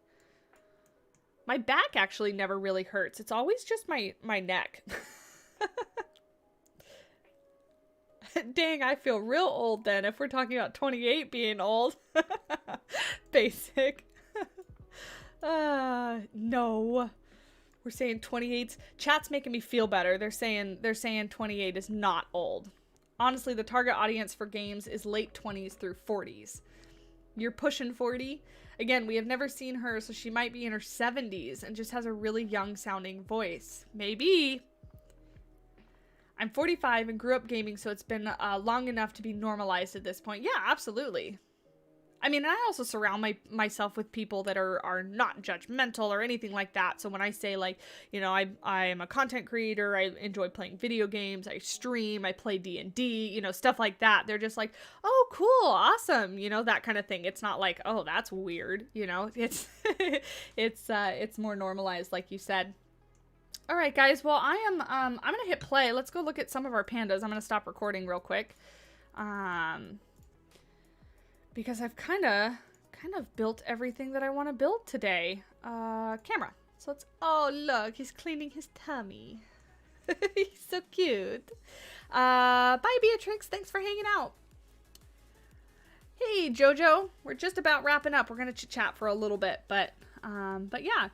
My back actually never really hurts. It's always just my neck. Dang, I feel real old then if we're talking about 28 being old. Basic. No. We're saying 28's. Chat's making me feel better. They're saying 28 is not old. Honestly, the target audience for games is late 20s through 40s. You're pushing 40. Again, we have never seen her, so she might be in her 70s and just has a really young sounding voice. Maybe. I'm 45 and grew up gaming, so it's been long enough to be normalized at this point. Yeah, absolutely. I mean, I also surround myself with people that are not judgmental or anything like that. So when I say, like, I'm a content creator, I enjoy playing video games, I stream, I play D&D, stuff like that. They're just like, oh, cool, awesome, that kind of thing. It's not like, oh, that's weird, It's it's more normalized, like you said. All right, guys. Well, I'm gonna hit play. Let's go look at some of our pandas. I'm gonna stop recording real quick, because I've kind of built everything that I want to build today. Camera. So let's. Oh, look, he's cleaning his tummy. He's so cute. Bye, Beatrix. Thanks for hanging out. Hey, Jojo. We're just about wrapping up. We're gonna chit chat for a little bit, but yeah.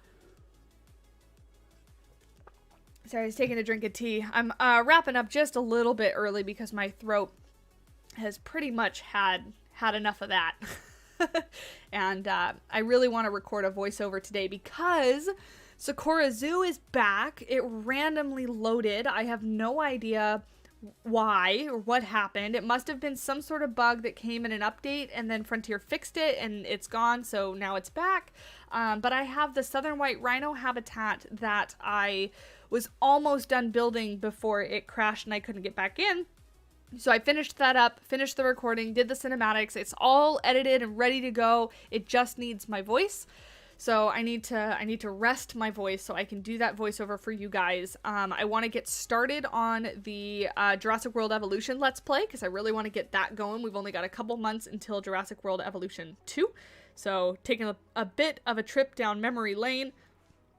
Sorry, I was taking a drink of tea. I'm wrapping up just a little bit early because my throat has pretty much had enough of that. And I really want to record a voiceover today because Sakura Zoo is back. It randomly loaded. I have no idea why or what happened. It must have been some sort of bug that came in an update and then Frontier fixed it and it's gone, so now it's back. But I have the southern white rhino habitat that I was almost done building before it crashed and I couldn't get back in. So I finished that up, finished the recording, did the cinematics. It's all edited and ready to go. It just needs my voice. So I need to rest my voice so I can do that voiceover for you guys. I want to get started on the Jurassic World Evolution Let's Play because I really want to get that going. We've only got a couple months until Jurassic World Evolution 2. So taking a bit of a trip down memory lane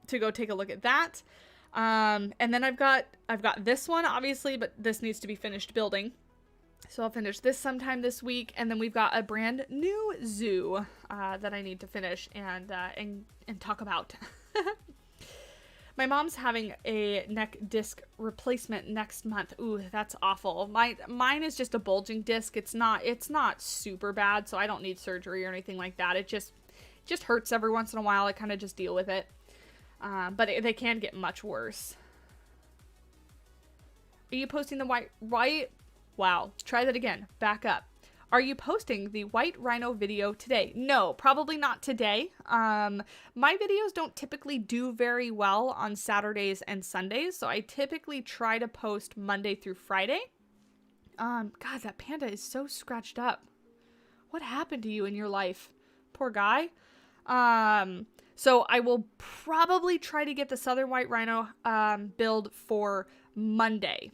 to go take a look at that. And then I've got this one, obviously, but this needs to be finished building. So I'll finish this sometime this week, and then we've got a brand new zoo that I need to finish and talk about. My mom's having a neck disc replacement next month. Ooh, that's awful. Mine is just a bulging disc. It's not super bad, so I don't need surgery or anything like that. It just hurts every once in a while. I kind of just deal with it. But they can get much worse. Are you posting the white? Wow. Try that again. Back up. Are you posting the white rhino video today? No, probably not today. My videos don't typically do very well on Saturdays and Sundays, so I typically try to post Monday through Friday. God, that panda is so scratched up. What happened to you in your life? Poor guy. So I will probably try to get the Southern White Rhino build for Monday.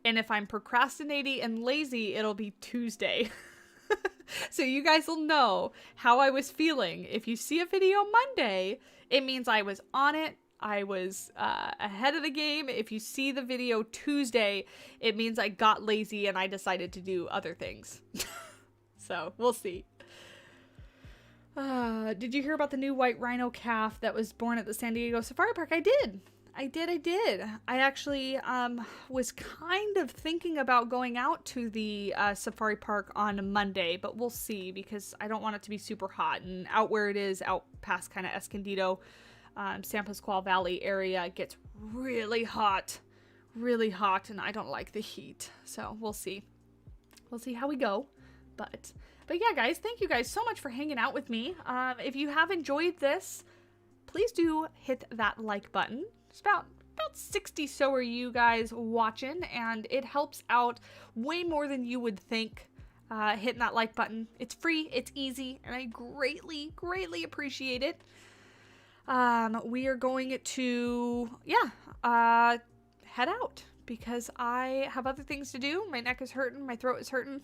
And if I'm procrastinating and lazy, it'll be Tuesday. So you guys will know how I was feeling. If you see a video Monday, it means I was on it. I was ahead of the game. If you see the video Tuesday, it means I got lazy and I decided to do other things. So we'll see. Did you hear about the new white rhino calf that was born at the San Diego Safari Park? I did. I actually was kind of thinking about going out to the safari park on Monday, but we'll see because I don't want it to be super hot. And out where it is, out past kind of Escondido, San Pasqual Valley area, it gets really hot, and I don't like the heat. So we'll see. We'll see how we go. But yeah, guys, thank you guys so much for hanging out with me. If you have enjoyed this, please do hit that like button. It's about 60 so are you guys watching, and it helps out way more than you would think. Hitting that like button. It's free, it's easy, and I greatly appreciate it. We are going to, head out because I have other things to do. My neck is hurting, my throat is hurting.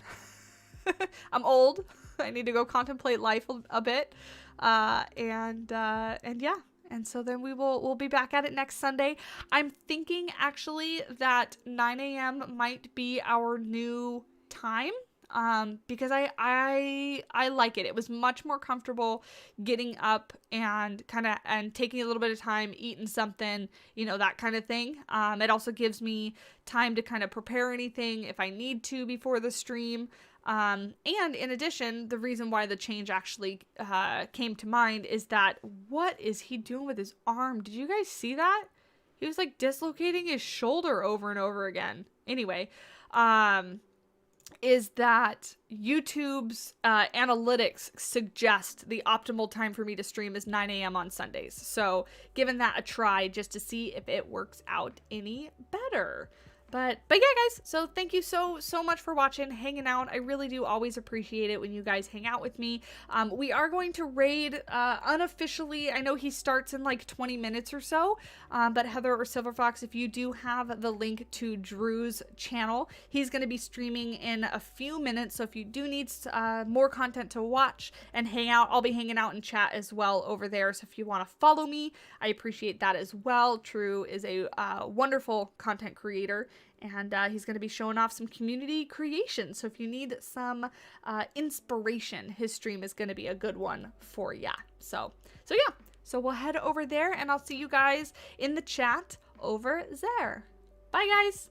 I'm old. I need to go contemplate life a bit. And yeah. And so then we'll be back at it next Sunday. I'm thinking actually that 9 a.m. might be our new time. Because I like it. It was much more comfortable getting up and taking a little bit of time, eating something, that kind of thing. It also gives me time to kind of prepare anything if I need to before the stream. And in addition, the reason why the change actually came to mind is that what is he doing with his arm? Did you guys see that? He was like dislocating his shoulder over and over again. Anyway, is that YouTube's analytics suggest the optimal time for me to stream is 9 a.m. on Sundays. So giving that a try just to see if it works out any better. But yeah, guys, so thank you so much for watching, hanging out. I really do always appreciate it when you guys hang out with me. We are going to raid unofficially. I know he starts in like 20 minutes or so, but Heather or Silverfox, if you do have the link to Drew's channel, he's going to be streaming in a few minutes. So if you do need more content to watch and hang out, I'll be hanging out in chat as well over there. So if you want to follow me, I appreciate that as well. Drew is a wonderful content creator. And he's going to be showing off some community creation. So if you need some inspiration, his stream is going to be a good one for ya. So yeah. So we'll head over there and I'll see you guys in the chat over there. Bye, guys.